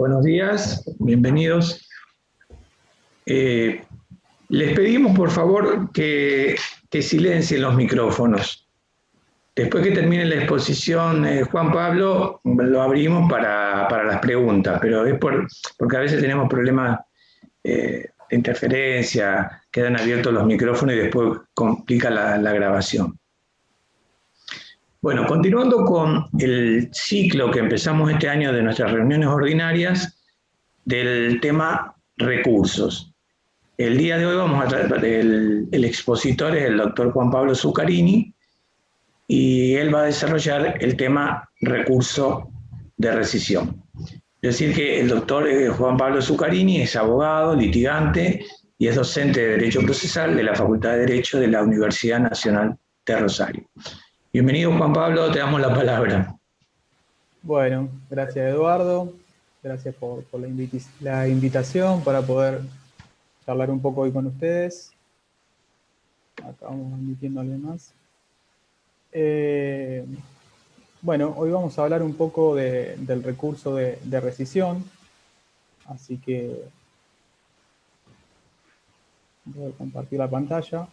Buenos días, bienvenidos. Les pedimos por favor que silencien los micrófonos. Después que termine la exposición, Juan Pablo, lo abrimos para las preguntas, pero es porque a veces tenemos problemas de interferencia, quedan abiertos los micrófonos y después complica la grabación. Bueno, continuando con el ciclo que empezamos este año de nuestras reuniones ordinarias del tema recursos. El día de hoy vamos a tratar, el expositor es el doctor Juan Pablo Zuccarini y él va a desarrollar el tema recurso de rescisión. Es decir que el doctor Juan Pablo Zuccarini es abogado, litigante y es docente de Derecho Procesal de la Facultad de Derecho de la Universidad Nacional de Rosario. Bienvenido Juan Pablo, te damos la palabra. Bueno, gracias Eduardo, gracias por la invitación para poder charlar un poco hoy con ustedes. Acá vamos admitiendo a alguien más. Bueno, hoy vamos a hablar un poco del recurso de rescisión, así que voy a compartir la pantalla.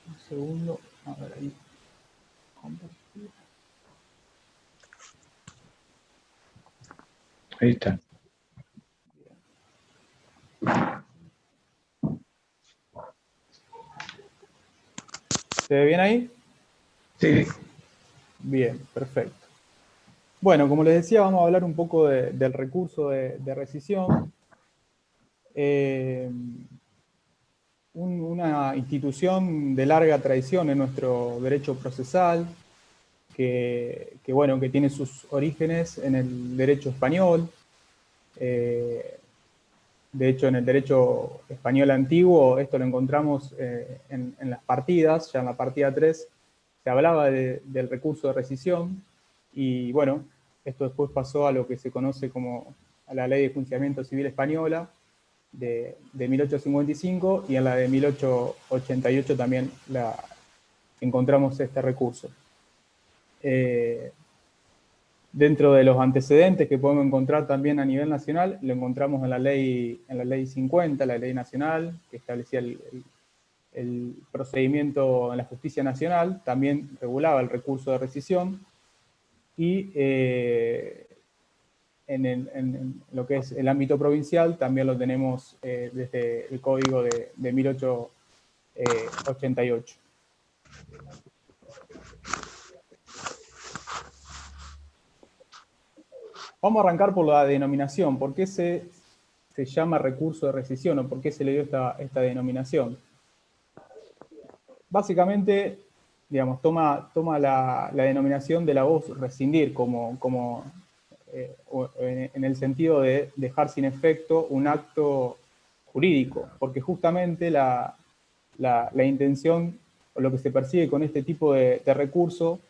Un segundo, a ver ahí. Compartir. Ahí está. ¿Se ve bien ahí? Sí. Bien, perfecto. Bueno, como les decía, vamos a hablar un poco del recurso de rescisión. Una institución de larga tradición en nuestro derecho procesal, que tiene sus orígenes en el derecho español. De hecho, en el derecho español antiguo, esto lo encontramos en las partidas, ya en la partida 3, se hablaba del recurso de rescisión, y bueno, esto después pasó a lo que se conoce como a la Ley de Enjuiciamiento Civil Española de 1855, y en la de 1888 también encontramos este recurso. Dentro de los antecedentes que podemos encontrar también a nivel nacional, lo encontramos en la ley 50, la ley nacional, que establecía el procedimiento en la justicia nacional, también regulaba el recurso de rescisión, y en lo que es el ámbito provincial también lo tenemos desde el código de 1888. Vamos a arrancar por la denominación. ¿Por qué se llama recurso de rescisión o por qué se le dio esta denominación? Básicamente, digamos, toma la denominación de la voz rescindir en el sentido de dejar sin efecto un acto jurídico, porque justamente la intención o lo que se persigue con este tipo de recurso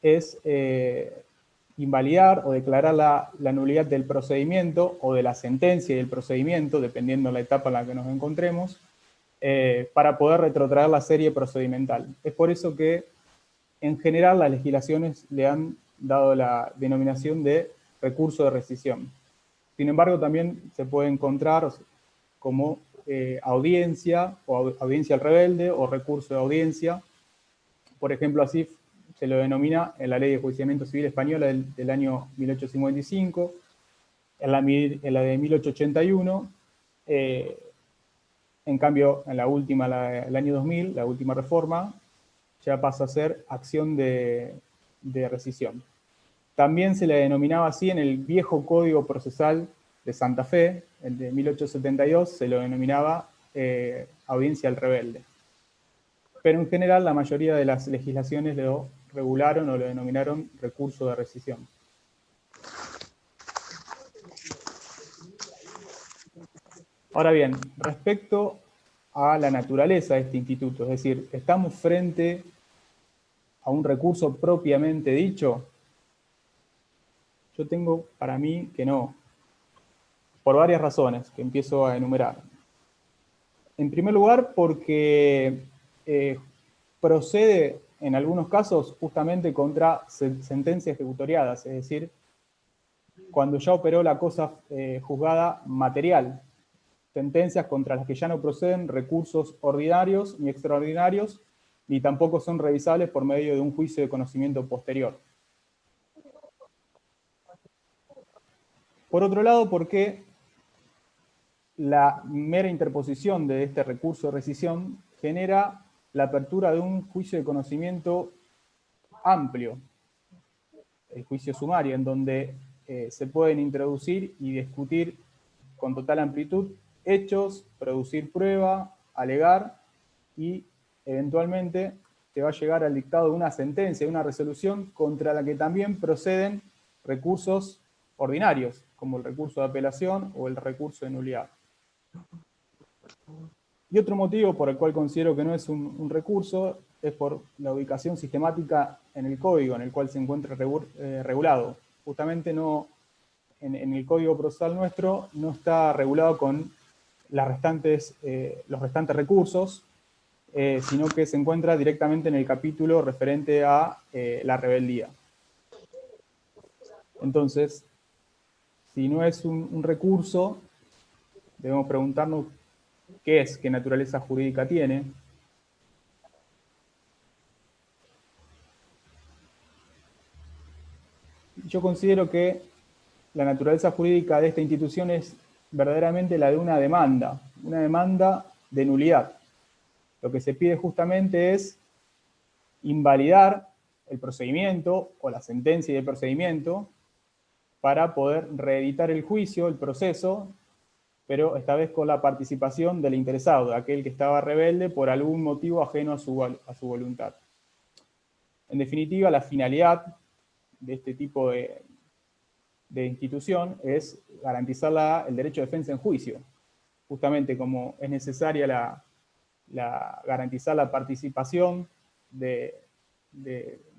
es invalidar o declarar la nulidad del procedimiento o de la sentencia y del procedimiento, dependiendo de la etapa en la que nos encontremos, para poder retrotraer la serie procedimental. Es por eso que, en general, las legislaciones le han dado la denominación de recurso de rescisión. Sin embargo, también se puede encontrar como audiencia o audiencia al rebelde o recurso de audiencia. Por ejemplo, así se lo denomina en la Ley de Enjuiciamiento Civil Española del año 1855, en la de 1881, en cambio, en la última, el año 2000, la última reforma, ya pasa a ser acción de rescisión. También se le denominaba así en el viejo Código Procesal de Santa Fe, el de 1872, se lo denominaba audiencia al rebelde. Pero en general la mayoría de las legislaciones lo regularon o lo denominaron recurso de rescisión. Ahora bien, respecto a la naturaleza de este instituto, es decir, ¿estamos frente a un recurso propiamente dicho? Yo tengo para mí que no, por varias razones que empiezo a enumerar. En primer lugar, porque procede en algunos casos justamente contra sentencias ejecutoriadas, es decir, cuando ya operó la cosa juzgada material, sentencias contra las que ya no proceden recursos ordinarios ni extraordinarios, ni tampoco son revisables por medio de un juicio de conocimiento posterior. Por otro lado, porque la mera interposición de este recurso de rescisión genera la apertura de un juicio de conocimiento amplio, el juicio sumario, en donde se pueden introducir y discutir con total amplitud hechos, producir prueba, alegar y eventualmente se va a llegar al dictado de una sentencia, de una resolución contra la que también proceden recursos ordinarios, como el recurso de apelación o el recurso de nulidad. Y otro motivo por el cual considero que no es un recurso es por la ubicación sistemática en el código en el cual se encuentra regulado. Justamente no, en el código procesal nuestro no está regulado con los restantes recursos, sino que se encuentra directamente en el capítulo referente a la rebeldía. Entonces, si no es un recurso, debemos preguntarnos qué es, qué naturaleza jurídica tiene. Yo considero que la naturaleza jurídica de esta institución es verdaderamente la de una demanda de nulidad. Lo que se pide justamente es invalidar el procedimiento o la sentencia del procedimiento para poder reeditar el juicio, el proceso, pero esta vez con la participación del interesado, de aquel que estaba rebelde por algún motivo ajeno a su voluntad. En definitiva, la finalidad de este tipo de institución es garantizar el derecho de defensa en juicio. Justamente como es necesaria garantizar la participación de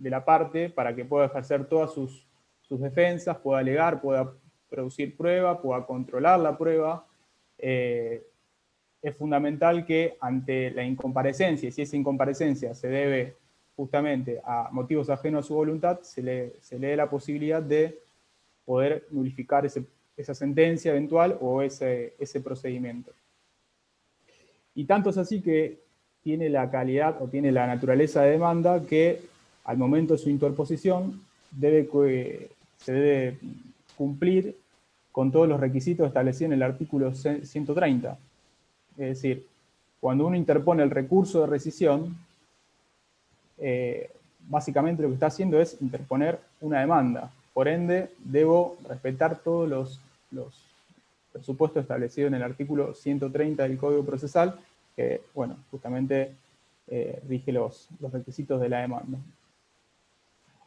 la parte para que pueda ejercer todas sus defensas, pueda alegar, pueda producir prueba, pueda controlar la prueba. Es fundamental que ante la incomparecencia, y si esa incomparecencia se debe justamente a motivos ajenos a su voluntad, se le dé la posibilidad de poder nulificar esa sentencia eventual o ese procedimiento. Y tanto es así que tiene la calidad o tiene la naturaleza de demanda que al momento de su interposición se debe cumplir con todos los requisitos establecidos en el artículo 130. Es decir, cuando uno interpone el recurso de rescisión, básicamente lo que está haciendo es interponer una demanda. Por ende, debo respetar todos los presupuestos establecidos en el artículo 130 del Código Procesal, que, bueno, justamente rige los requisitos de la demanda.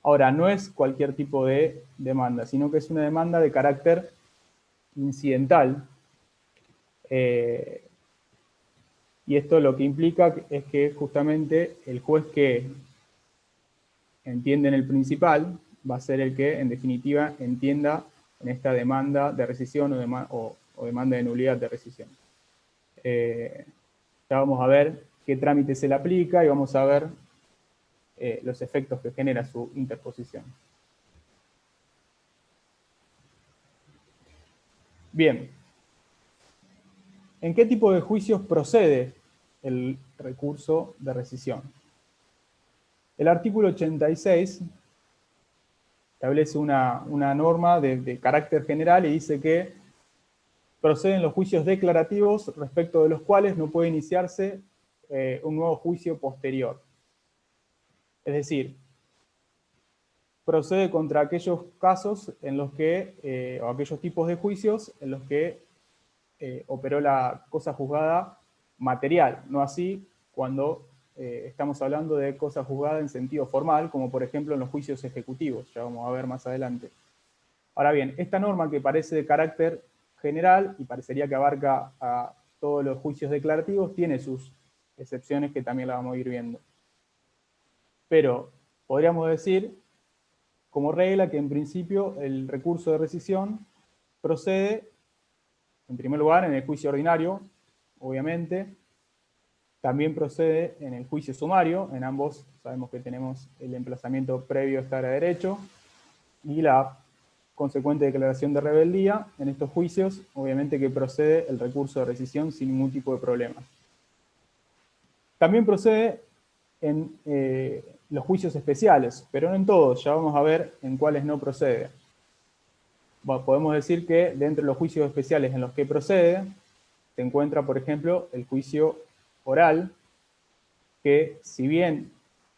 Ahora, no es cualquier tipo de demanda, sino que es una demanda de carácter incidental. Y esto lo que implica es que justamente el juez que entiende en el principal va a ser el que, en definitiva, entienda en esta demanda de rescisión o demanda de nulidad de rescisión. Ya vamos a ver qué trámite se le aplica y vamos a ver los efectos que genera su interposición. Bien. ¿En qué tipo de juicios procede el recurso de rescisión? El artículo 86 establece una norma de carácter general y dice que proceden los juicios declarativos respecto de los cuales no puede iniciarse un nuevo juicio posterior. Es decir, procede contra aquellos casos en los que, o aquellos tipos de juicios en los que operó la cosa juzgada material, no así cuando estamos hablando de cosa juzgada en sentido formal, como por ejemplo en los juicios ejecutivos, ya vamos a ver más adelante. Ahora bien, esta norma que parece de carácter general y parecería que abarca a todos los juicios declarativos, tiene sus excepciones que también la vamos a ir viendo. Pero podríamos decir, como regla, que en principio el recurso de rescisión procede, en primer lugar, en el juicio ordinario, obviamente, También procede en el juicio sumario. En ambos sabemos que tenemos el emplazamiento previo a estar a derecho y la consecuente declaración de rebeldía. En estos juicios, obviamente que procede el recurso de rescisión sin ningún tipo de problema. También procede en los juicios especiales, pero no en todos. Ya vamos a ver en cuáles no procede. Bueno, podemos decir que dentro de los juicios especiales en los que procede, se encuentra, por ejemplo, el juicio oral, que si bien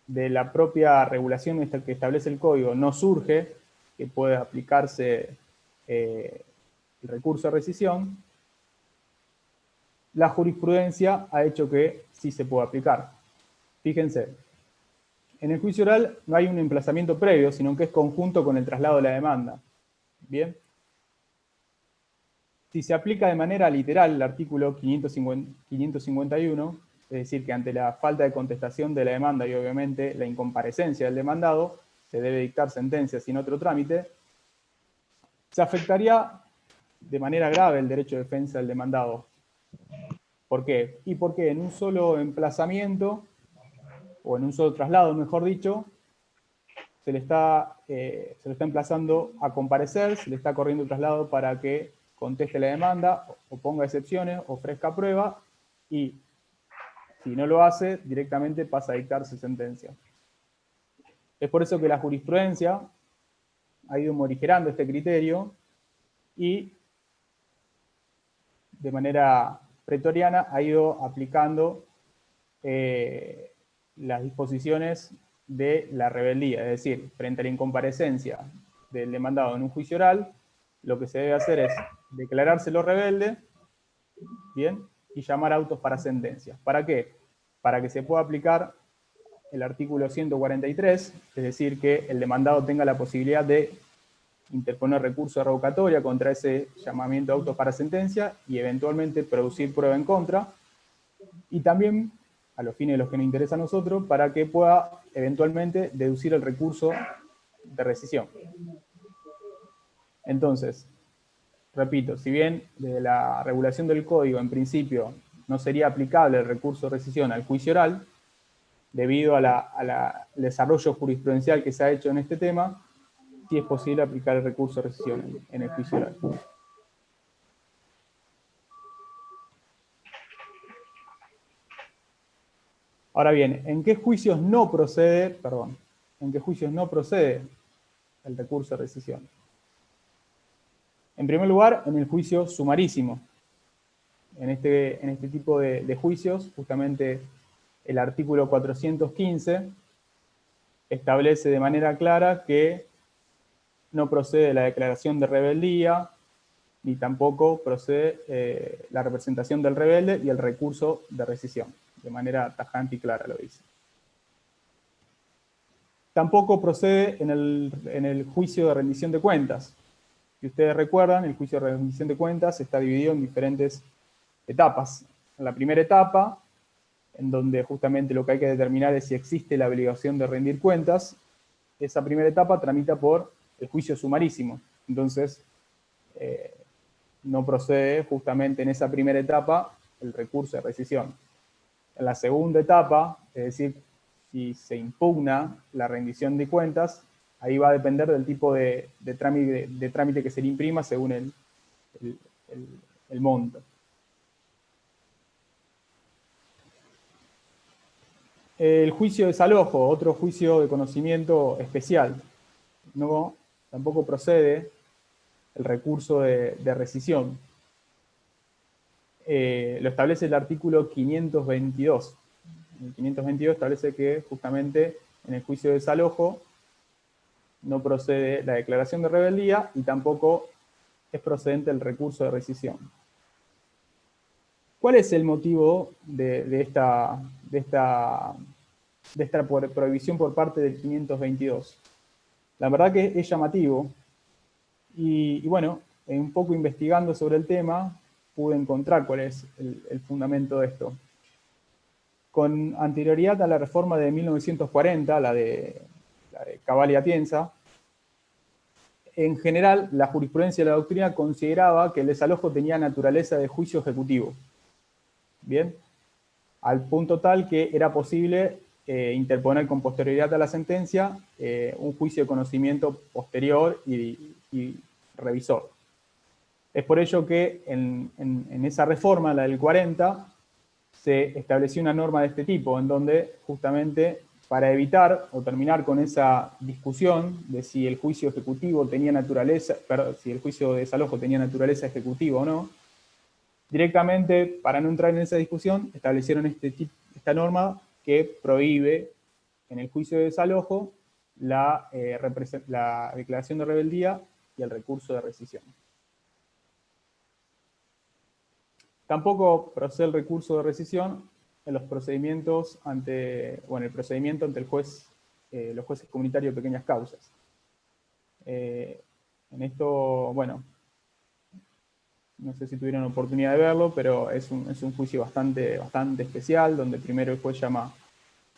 de la propia regulación que establece el código no surge que pueda aplicarse el recurso de rescisión, la jurisprudencia ha hecho que sí se pueda aplicar. Fíjense, en el juicio oral no hay un emplazamiento previo, sino que es conjunto con el traslado de la demanda. Bien. Si se aplica de manera literal el artículo 551, es decir, que ante la falta de contestación de la demanda y obviamente la incomparecencia del demandado, se debe dictar sentencia sin otro trámite, se afectaría de manera grave el derecho de defensa del demandado. ¿Por qué? Y porque en un solo emplazamiento, o en un solo traslado, mejor dicho, se le está emplazando a comparecer, se le está corriendo el traslado para que conteste la demanda, o ponga excepciones, ofrezca prueba, y si no lo hace, directamente pasa a dictarse sentencia. Es por eso que la jurisprudencia ha ido morigerando este criterio y de manera pretoriana ha ido aplicando las disposiciones de la rebeldía, es decir, frente a la incomparecencia del demandado en un juicio oral, lo que se debe hacer es declarárselo rebelde, bien, y llamar autos para sentencia. ¿Para qué? Para que se pueda aplicar el artículo 143, es decir, que el demandado tenga la posibilidad de interponer recurso de revocatoria contra ese llamamiento de autos para sentencia y eventualmente producir prueba en contra, y también, a los fines de los que nos interesa a nosotros, para que pueda eventualmente deducir el recurso de rescisión. Entonces, repito, si bien de la regulación del código en principio no sería aplicable el recurso de rescisión al juicio oral, debido al desarrollo jurisprudencial que se ha hecho en este tema, sí es posible aplicar el recurso de rescisión en el juicio oral. Ahora bien, ¿en qué juicios no procede el recurso de rescisión? En primer lugar, en el juicio sumarísimo. En este tipo de juicios, justamente el artículo 415 establece de manera clara que no procede la declaración de rebeldía, ni tampoco procede la representación del rebelde y el recurso de rescisión. De manera tajante y clara lo dice. Tampoco procede en el juicio de rendición de cuentas. Si ustedes recuerdan, el juicio de rendición de cuentas está dividido en diferentes etapas. En la primera etapa, en donde justamente lo que hay que determinar es si existe la obligación de rendir cuentas, esa primera etapa tramita por el juicio sumarísimo. Entonces, no procede justamente en esa primera etapa el recurso de rescisión. En la segunda etapa, es decir, si se impugna la rendición de cuentas, ahí va a depender del tipo de trámite que se le imprima según el monto. El juicio de desalojo, otro juicio de conocimiento especial. No, tampoco procede el recurso de rescisión. Lo establece el artículo 522. El 522 establece que justamente en el juicio de desalojo no procede la declaración de rebeldía y tampoco es procedente el recurso de rescisión. ¿Cuál es el motivo de esta prohibición por parte del 522? La verdad que es llamativo y bueno, un poco investigando sobre el tema pude encontrar cuál es el fundamento de esto. Con anterioridad a la reforma de 1940, la de Cabal y Atienza, en general la jurisprudencia de la doctrina consideraba que el desalojo tenía naturaleza de juicio ejecutivo. Bien. al punto tal que era posible interponer con posterioridad a la sentencia un juicio de conocimiento posterior y revisor. Es por ello que en esa reforma, la del 40, se estableció una norma de este tipo, en donde justamente para evitar o terminar con esa discusión de si el juicio ejecutivo tenía naturaleza, perdón, si el juicio de desalojo tenía naturaleza ejecutiva o no, directamente, para no entrar en esa discusión, establecieron esta norma que prohíbe en el juicio de desalojo la declaración de rebeldía y el recurso de rescisión. Tampoco procede el recurso de rescisión en los procedimientos en el procedimiento ante el juez, los jueces comunitarios de pequeñas causas. En esto, bueno, no sé si tuvieron oportunidad de verlo, pero es un juicio bastante especial, donde primero el juez llama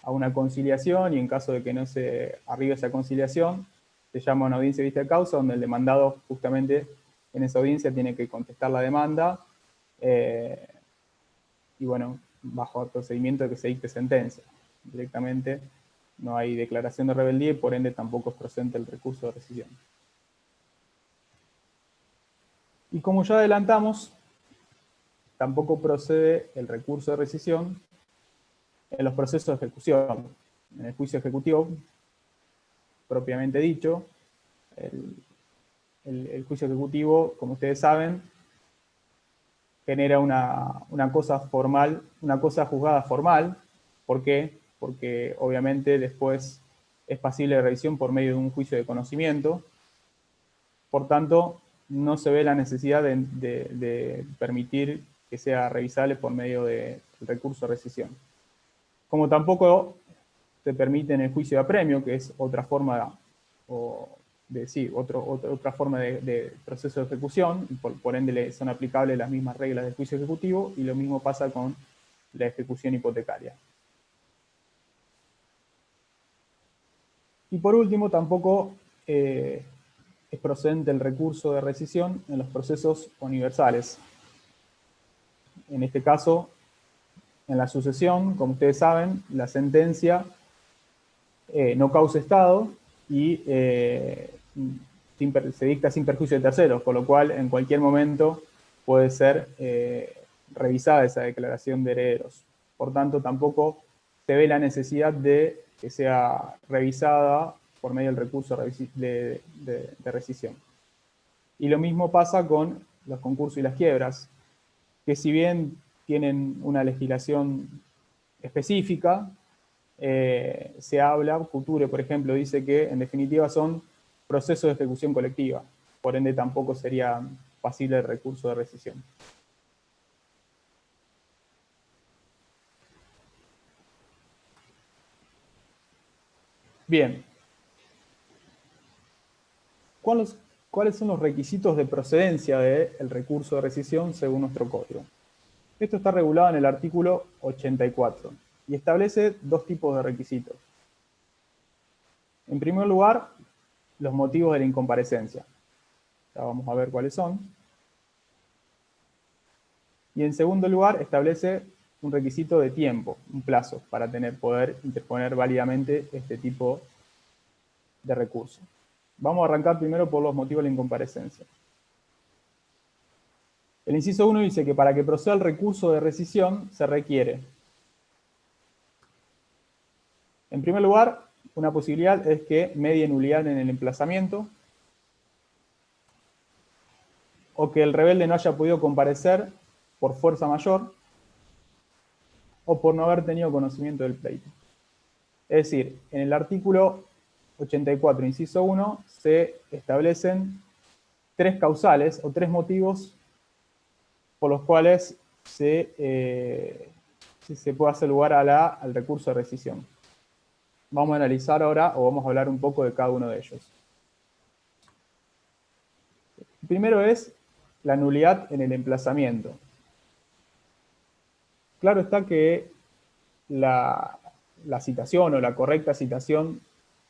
a una conciliación y en caso de que no se arribe esa conciliación, se llama a una audiencia de vista de causa, donde el demandado justamente en esa audiencia tiene que contestar la demanda y bueno, bajo el procedimiento de que se dicte sentencia. Directamente no hay declaración de rebeldía y por ende tampoco es procedente el recurso de rescisión. Y como ya adelantamos, tampoco procede el recurso de rescisión en los procesos de ejecución. En el juicio ejecutivo, propiamente dicho, el juicio ejecutivo, como ustedes saben, genera una cosa formal, una cosa juzgada formal. ¿Por qué? Porque obviamente después es pasible de revisión por medio de un juicio de conocimiento. Por tanto, no se ve la necesidad de permitir que sea revisable por medio del recurso de rescisión. Como tampoco se permite en el juicio de apremio, que es otra forma otra forma de proceso de ejecución, y por ende son aplicables las mismas reglas del juicio ejecutivo, y lo mismo pasa con la ejecución hipotecaria. Y por último, tampoco es procedente el recurso de rescisión en los procesos universales. En este caso, en la sucesión, como ustedes saben, la sentencia no causa estado y se dicta sin perjuicio de terceros, con lo cual en cualquier momento puede ser revisada esa declaración de herederos. Por tanto, tampoco se ve la necesidad de que sea revisada por medio del recurso de rescisión. Y lo mismo pasa con los concursos y las quiebras, que si bien tienen una legislación específica, se habla, Future, por ejemplo, dice que en definitiva son procesos de ejecución colectiva, por ende tampoco sería pasible el recurso de rescisión. Bien. ¿Cuáles son los requisitos de procedencia del recurso de rescisión según nuestro código? Esto está regulado en el artículo 84 y establece dos tipos de requisitos. En primer lugar, los motivos de la incomparecencia. Ya vamos a ver cuáles son. Y en segundo lugar, establece un requisito de tiempo, un plazo, para poder interponer válidamente este tipo de recurso. Vamos a arrancar primero por los motivos de la incomparecencia. El inciso 1 dice que para que proceda el recurso de rescisión se requiere, en primer lugar, una posibilidad es que medie nulidad en el emplazamiento, o que el rebelde no haya podido comparecer por fuerza mayor, o por no haber tenido conocimiento del pleito. Es decir, en el artículo 84, inciso 1, se establecen tres causales o tres motivos por los cuales se puede hacer lugar al recurso de rescisión. Vamos a analizar ahora, o vamos a hablar un poco de cada uno de ellos. El primero es la nulidad en el emplazamiento. Claro está que la citación o la correcta citación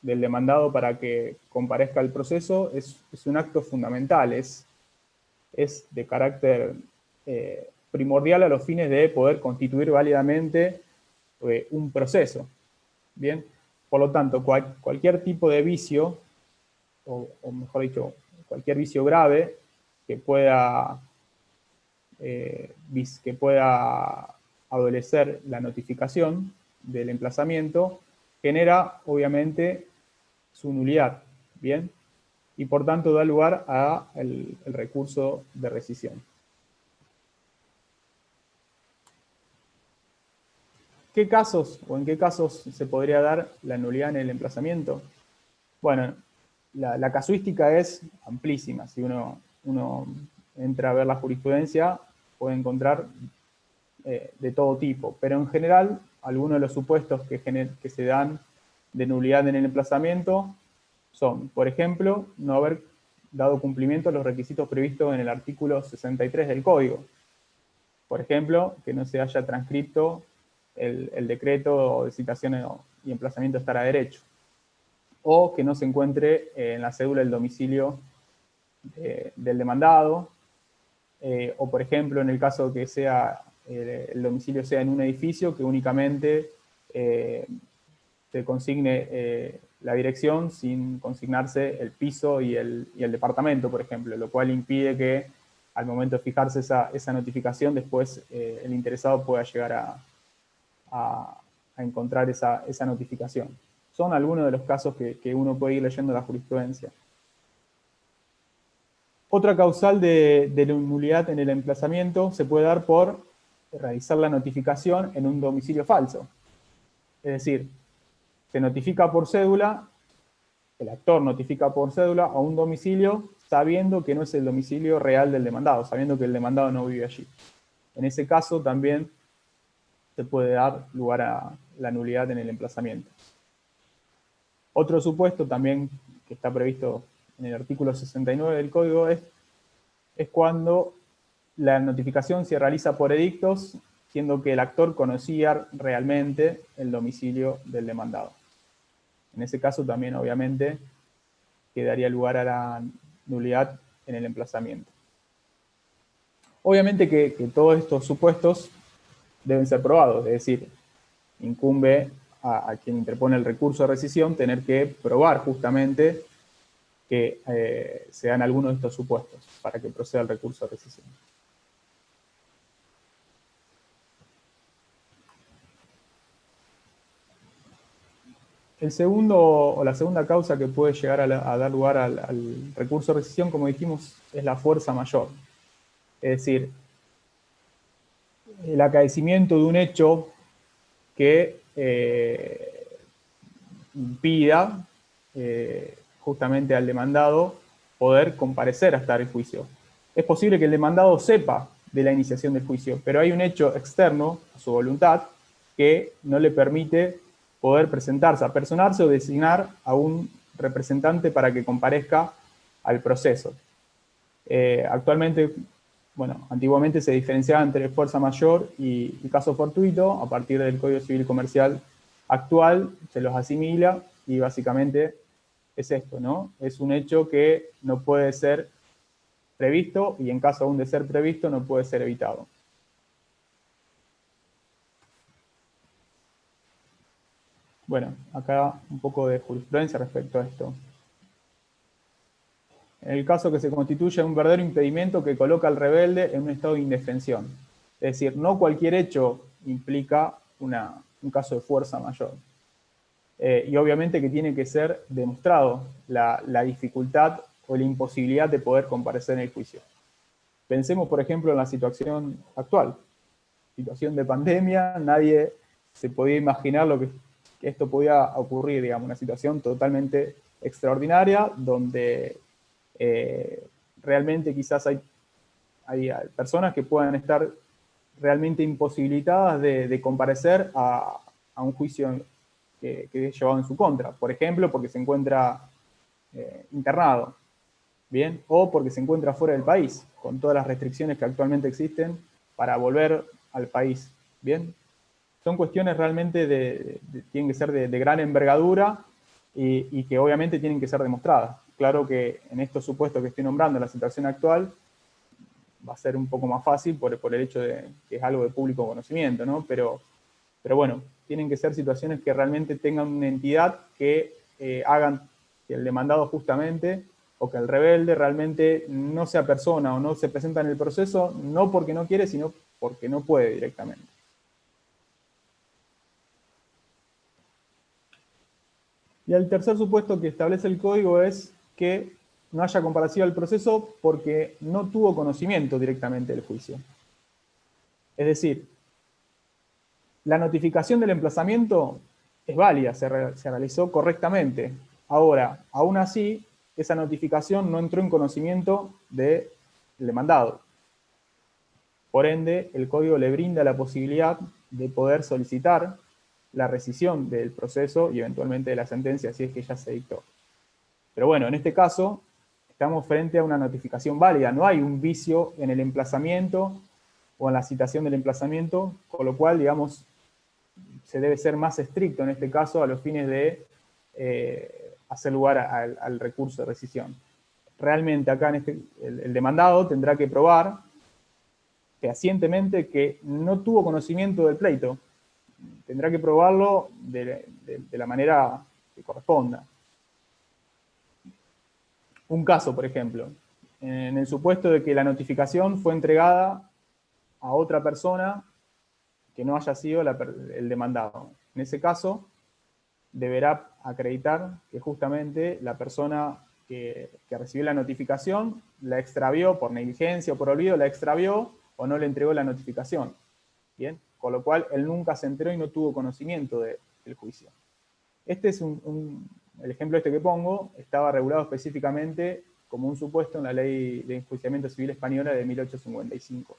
del demandado para que comparezca al proceso es un acto fundamental, es de carácter primordial a los fines de poder constituir válidamente un proceso. Bien, por lo tanto, cualquier tipo de vicio, o mejor dicho, cualquier vicio grave que pueda adolecer la notificación del emplazamiento, genera obviamente su nulidad, ¿bien? Y por tanto da lugar a el recurso de rescisión. ¿Qué casos o en qué casos se podría dar la nulidad en el emplazamiento? Bueno, la casuística es amplísima. Si uno entra a ver la jurisprudencia, puede encontrar de todo tipo, pero en general, algunos de los supuestos que se dan de nulidad en el emplazamiento son, por ejemplo, no haber dado cumplimiento a los requisitos previstos en el artículo 63 del Código. Por ejemplo, que no se haya transcrito el decreto de citación y emplazamiento estar a derecho, o que no se encuentre en la cédula el domicilio del demandado, o por ejemplo, en el caso que sea el domicilio sea en un edificio, que únicamente se consigne la dirección sin consignarse el piso y el departamento, por ejemplo, lo cual impide que al momento de fijarse esa notificación, después el interesado pueda llegar a encontrar esa notificación. Son algunos de los casos que uno puede ir leyendo la jurisprudencia. Otra causal de nulidad en el emplazamiento se puede dar por realizar la notificación en un domicilio falso. Es decir, se notifica por cédula, el actor notifica por cédula a un domicilio sabiendo que no es el domicilio real del demandado, sabiendo que el demandado no vive allí. En ese caso también se puede dar lugar a la nulidad en el emplazamiento. Otro supuesto también que está previsto en el artículo 69 del Código es cuando la notificación se realiza por edictos, siendo que el actor conocía realmente el domicilio del demandado. En ese caso también, obviamente, quedaría lugar a la nulidad en el emplazamiento. Obviamente que todos estos supuestos deben ser probados, es decir, incumbe a quien interpone el recurso de rescisión tener que probar justamente que se dan algunos de estos supuestos para que proceda el recurso de rescisión. El segundo, o la segunda causa que puede llegar a dar lugar al recurso de rescisión, como dijimos, es la fuerza mayor. Es decir, el acaecimiento de un hecho que impida justamente al demandado poder comparecer hasta el juicio. Es posible que el demandado sepa de la iniciación del juicio, pero hay un hecho externo a su voluntad que no le permite poder presentarse, apersonarse o designar a un representante para que comparezca al proceso. Actualmente, bueno, antiguamente se diferenciaba entre fuerza mayor y caso fortuito. A partir del Código Civil Comercial actual se los asimila y básicamente es esto, ¿no? Es un hecho que no puede ser previsto y en caso aún de ser previsto no puede ser evitado. Bueno, acá un poco de jurisprudencia respecto a esto. En el caso que se constituye un verdadero impedimento que coloca al rebelde en un estado de indefensión. Es decir, no cualquier hecho implica un caso de fuerza mayor. Y obviamente que tiene que ser demostrado la dificultad o la imposibilidad de poder comparecer en el juicio. Pensemos, por ejemplo, en la situación actual. Situación de pandemia, nadie se podía imaginar que esto podía ocurrir, digamos, una situación totalmente extraordinaria, donde realmente quizás hay personas que puedan estar realmente imposibilitadas de comparecer a un juicio que es llevado en su contra. Por ejemplo, porque se encuentra internado, ¿bien? O porque se encuentra fuera del país, con todas las restricciones que actualmente existen para volver al país, ¿bien? Son cuestiones realmente tienen que ser de gran envergadura y que obviamente tienen que ser demostradas. Claro que en estos supuestos que estoy nombrando, la situación actual, va a ser un poco más fácil por el hecho de que es algo de público conocimiento, ¿no? Pero bueno, tienen que ser situaciones que realmente tengan una entidad que hagan que el demandado justamente o que el rebelde realmente no sea persona o no se presenta en el proceso, no porque no quiere, sino porque no puede directamente. Y el tercer supuesto que establece el código es que no haya comparecido al proceso porque no tuvo conocimiento directamente del juicio. Es decir, la notificación del emplazamiento es válida, se realizó correctamente. Ahora, aún así, esa notificación no entró en conocimiento del demandado. Por ende, el código le brinda la posibilidad de poder solicitar la rescisión del proceso y eventualmente de la sentencia si es que ya se dictó. Pero bueno, en este caso, estamos frente a una notificación válida. No hay un vicio en el emplazamiento o en la citación del emplazamiento, con lo cual, digamos, se debe ser más estricto en este caso a los fines de hacer lugar al recurso de rescisión. Realmente acá el demandado tendrá que probar fehacientemente que no tuvo conocimiento del pleito. Tendrá que probarlo de la manera que corresponda. Un caso, por ejemplo, en el supuesto de que la notificación fue entregada a otra persona que no haya sido el demandado. En ese caso, deberá acreditar que justamente la persona que recibió la notificación la extravió por negligencia o por olvido, la extravió o no le entregó la notificación. Bien, con lo cual él nunca se enteró y no tuvo conocimiento del juicio. Este es el ejemplo que pongo, estaba regulado específicamente como un supuesto en la Ley de Enjuiciamiento Civil Española de 1855.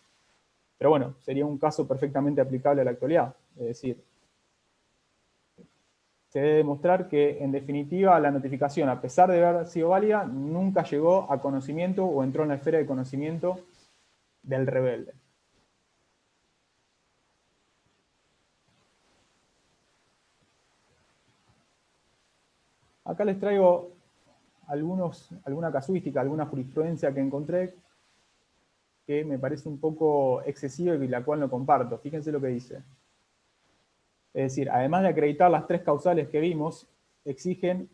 Pero bueno, sería un caso perfectamente aplicable a la actualidad. Es decir, se debe demostrar que, en definitiva, la notificación, a pesar de haber sido válida, nunca llegó a conocimiento o entró en la esfera de conocimiento del rebelde. Acá les traigo alguna casuística, alguna jurisprudencia que encontré que me parece un poco excesiva y la cual no comparto. Fíjense lo que dice. Es decir, además de acreditar las tres causales que vimos, exigen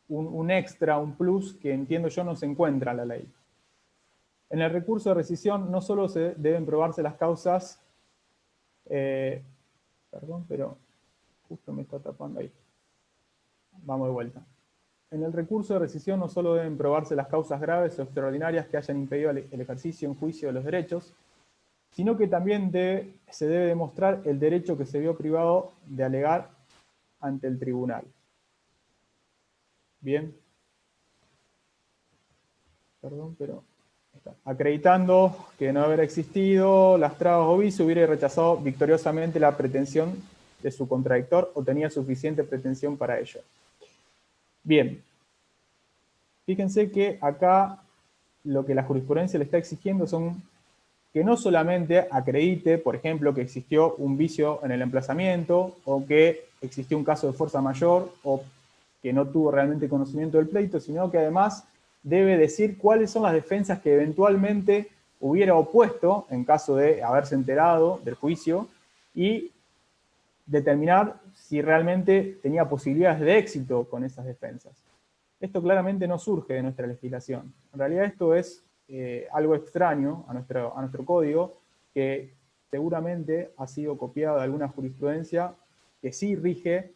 un extra, un plus, que entiendo yo no se encuentra en la ley. En el recurso de rescisión no solo se deben probarse las causas, perdón, pero justo me está tapando ahí. Vamos de vuelta. En el recurso de rescisión no solo deben probarse las causas graves o extraordinarias que hayan impedido el ejercicio en juicio de los derechos, sino que también se debe demostrar el derecho que se vio privado de alegar ante el tribunal. Bien. Perdón, pero está. Acreditando que de no haber existido las trabas o vicio, hubiera rechazado victoriosamente la pretensión de su contradictor o tenía suficiente pretensión para ello. Bien. Fíjense que acá lo que la jurisprudencia le está exigiendo son que no solamente acredite, por ejemplo, que existió un vicio en el emplazamiento o que existió un caso de fuerza mayor o que no tuvo realmente conocimiento del pleito, sino que además debe decir cuáles son las defensas que eventualmente hubiera opuesto en caso de haberse enterado del juicio y determinar si realmente tenía posibilidades de éxito con esas defensas. Esto claramente no surge de nuestra legislación. En realidad esto es algo extraño a nuestro código, que seguramente ha sido copiado de alguna jurisprudencia que sí rige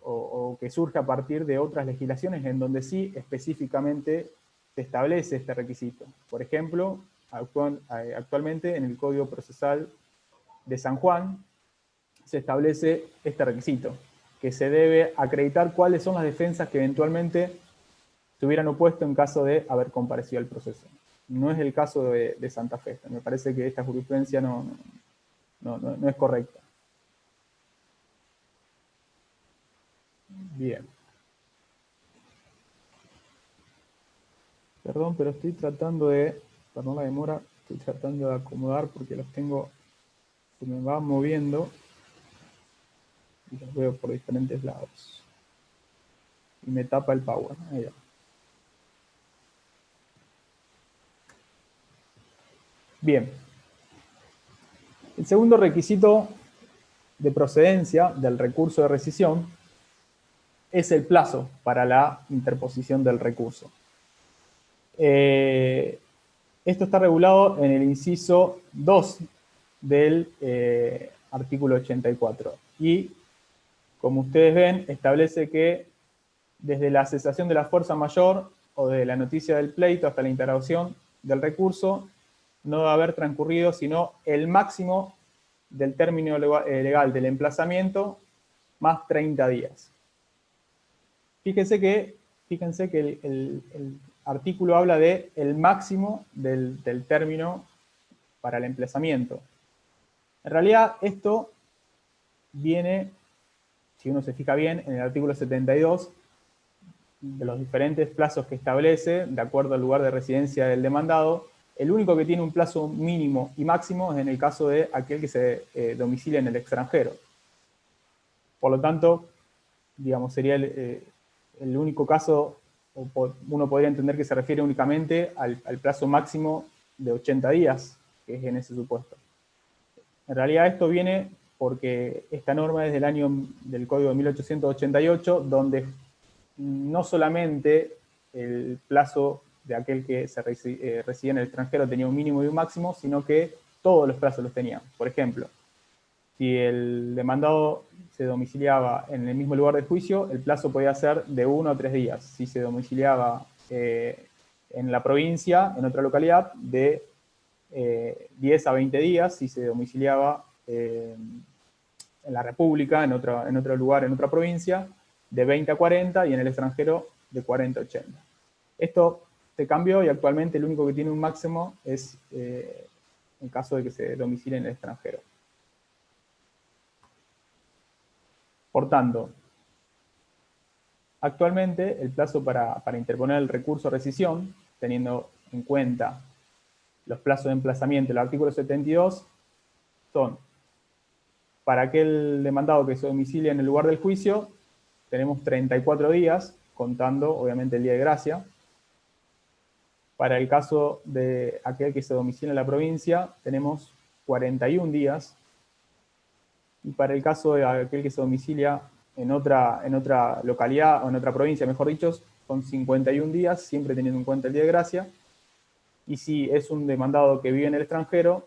o que surge a partir de otras legislaciones en donde sí específicamente se establece este requisito. Por ejemplo, actualmente en el Código Procesal de San Juan se establece este requisito, que se debe acreditar cuáles son las defensas que eventualmente se hubieran opuesto en caso de haber comparecido al proceso. No es el caso de Santa Fe. Me parece que esta jurisprudencia no es correcta. Bien. Perdón, pero estoy tratando de, perdón la demora, estoy tratando de acomodar porque los tengo, se me van moviendo y los veo por diferentes lados. Y me tapa el power. Ahí va. Bien. El segundo requisito de procedencia del recurso de rescisión es el plazo para la interposición del recurso. Esto está regulado en el inciso 2 del artículo 84. Y, como ustedes ven, establece que desde la cesación de la fuerza mayor o de la noticia del pleito hasta la integración del recurso, no debe haber transcurrido sino el máximo del término legal del emplazamiento más 30 días. Fíjense que el artículo habla de el máximo del término para el emplazamiento. En realidad, esto viene, si uno se fija bien, en el artículo 72, de los diferentes plazos que establece, de acuerdo al lugar de residencia del demandado. El único que tiene un plazo mínimo y máximo es en el caso de aquel que se domicilia en el extranjero. Por lo tanto, digamos, sería el único caso, uno podría entender que se refiere únicamente al plazo máximo de 80 días, que es en ese supuesto. En realidad esto viene porque esta norma es del año del Código de 1888, donde no solamente el plazo de aquel que se residía en el extranjero tenía un mínimo y un máximo, sino que todos los plazos los tenían. Por ejemplo, si el demandado se domiciliaba en el mismo lugar de juicio, el plazo podía ser de 1 a 3 días. Si se domiciliaba en la provincia, en otra localidad, de 10 a 20 días. Si se domiciliaba en la República, en otro lugar, en otra provincia, de 20 a 40, y en el extranjero de 40 a 80. Esto se cambió y actualmente el único que tiene un máximo es en caso de que se domicilie en el extranjero. Por tanto, actualmente el plazo para interponer el recurso de rescisión, teniendo en cuenta los plazos de emplazamiento del artículo 72, son para aquel demandado que se domicilia en el lugar del juicio, tenemos 34 días, contando obviamente el día de gracia. Para el caso de aquel que se domicilia en la provincia, tenemos 41 días. Y para el caso de aquel que se domicilia en otra localidad, o en otra provincia, mejor dicho, son 51 días, siempre teniendo en cuenta el día de gracia. Y si es un demandado que vive en el extranjero,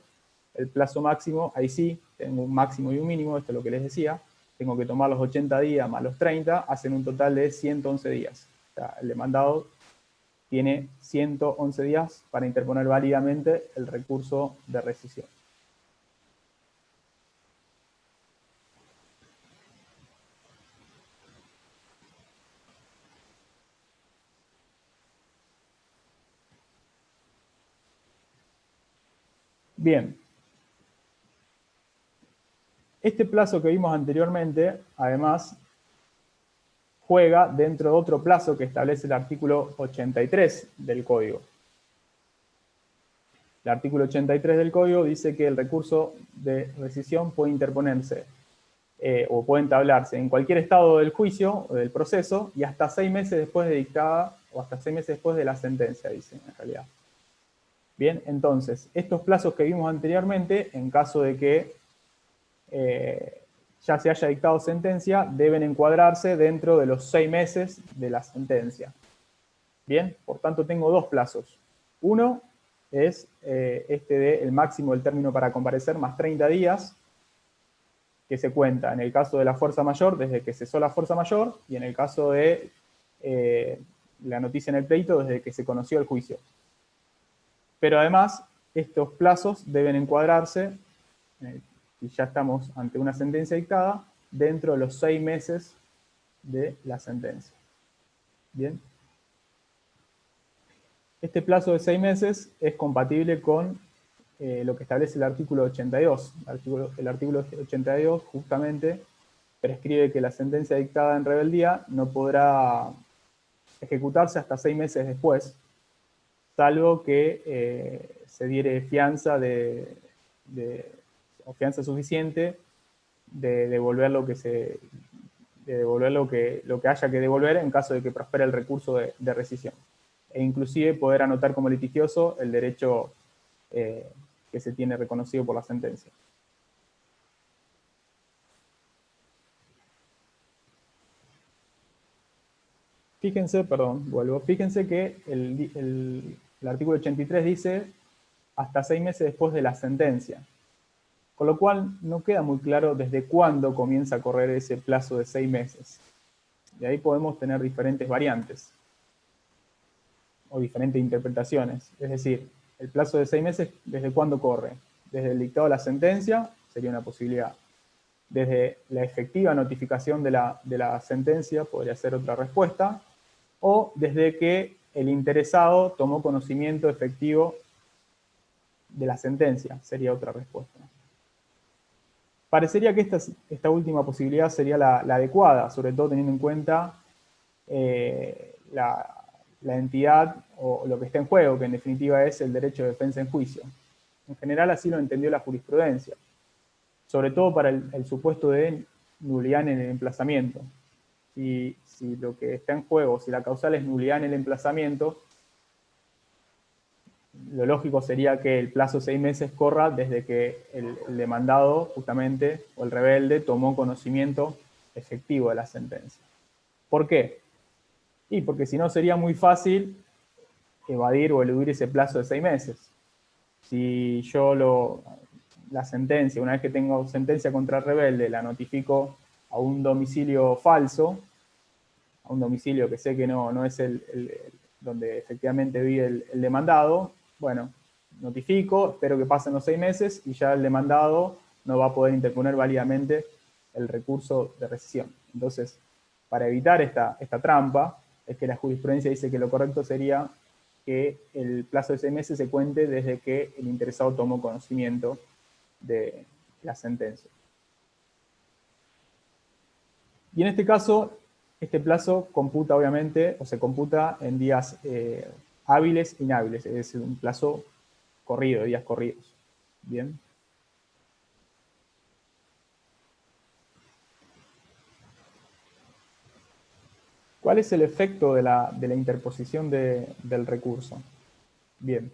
el plazo máximo, ahí sí, tengo un máximo y un mínimo, esto es lo que les decía, tengo que tomar los 80 días más los 30, hacen un total de 111 días. O sea, el demandado tiene 111 días para interponer válidamente el recurso de rescisión. Bien. Este plazo que vimos anteriormente, además, juega dentro de otro plazo que establece el artículo 83 del Código. El artículo 83 del Código dice que el recurso de rescisión puede interponerse o puede entablarse en cualquier estado del juicio o del proceso y hasta 6 meses después de dictada o hasta 6 meses después de la sentencia, dice en realidad. Bien, entonces, estos plazos que vimos anteriormente, en caso de que ya se haya dictado sentencia, deben encuadrarse dentro de los 6 meses de la sentencia. Bien, por tanto tengo dos plazos. Uno es este de el máximo del término para comparecer más 30 días, que se cuenta en el caso de la fuerza mayor desde que cesó la fuerza mayor y en el caso de la noticia en el pleito desde que se conoció el juicio. Pero además, estos plazos deben encuadrarse, y ya estamos ante una sentencia dictada, dentro de los 6 meses de la sentencia. Bien. Este plazo de 6 meses es compatible con lo que establece el artículo 82. El artículo 82 justamente prescribe que la sentencia dictada en rebeldía no podrá ejecutarse hasta 6 meses después, salvo que se diere fianza o fianza suficiente de devolver lo que haya que devolver en caso de que prospere el recurso de rescisión. E inclusive poder anotar como litigioso el derecho que se tiene reconocido por la sentencia. Fíjense, perdón, vuelvo. Fíjense que el artículo 83 dice hasta 6 meses después de la sentencia. Con lo cual no queda muy claro desde cuándo comienza a correr ese plazo de 6 meses. De ahí podemos tener diferentes variantes o diferentes interpretaciones. Es decir, el plazo de 6 meses, ¿desde cuándo corre? Desde el dictado de la sentencia, sería una posibilidad. Desde la efectiva notificación de la sentencia, podría ser otra respuesta. O desde que el interesado tomó conocimiento efectivo de la sentencia, sería otra respuesta. Parecería que esta última posibilidad sería la adecuada, sobre todo teniendo en cuenta la entidad o lo que está en juego, que en definitiva es el derecho de defensa en juicio. En general así lo entendió la jurisprudencia, sobre todo para el supuesto de nulidad en el emplazamiento. Si lo que está en juego, si la causal es nulidad en el emplazamiento, lo lógico sería que el plazo de 6 meses corra desde que el demandado, justamente, o el rebelde, tomó conocimiento efectivo de la sentencia. ¿Por qué? Y porque si no sería muy fácil evadir o eludir ese plazo de 6 meses. Si yo la sentencia, una vez que tengo sentencia contra el rebelde, la notifico a un domicilio falso, a un domicilio que sé que no es donde efectivamente vive el demandado, bueno, notifico, espero que pasen los 6 meses y ya el demandado no va a poder interponer válidamente el recurso de rescisión. Entonces, para evitar esta trampa, es que la jurisprudencia dice que lo correcto sería que el plazo de 6 meses se cuente desde que el interesado tomó conocimiento de la sentencia. Y en este caso, este plazo computa obviamente, o se computa en días hábiles e inhábiles, es decir, un plazo corrido, días corridos. Bien. ¿Cuál es el efecto de la interposición del recurso? Bien.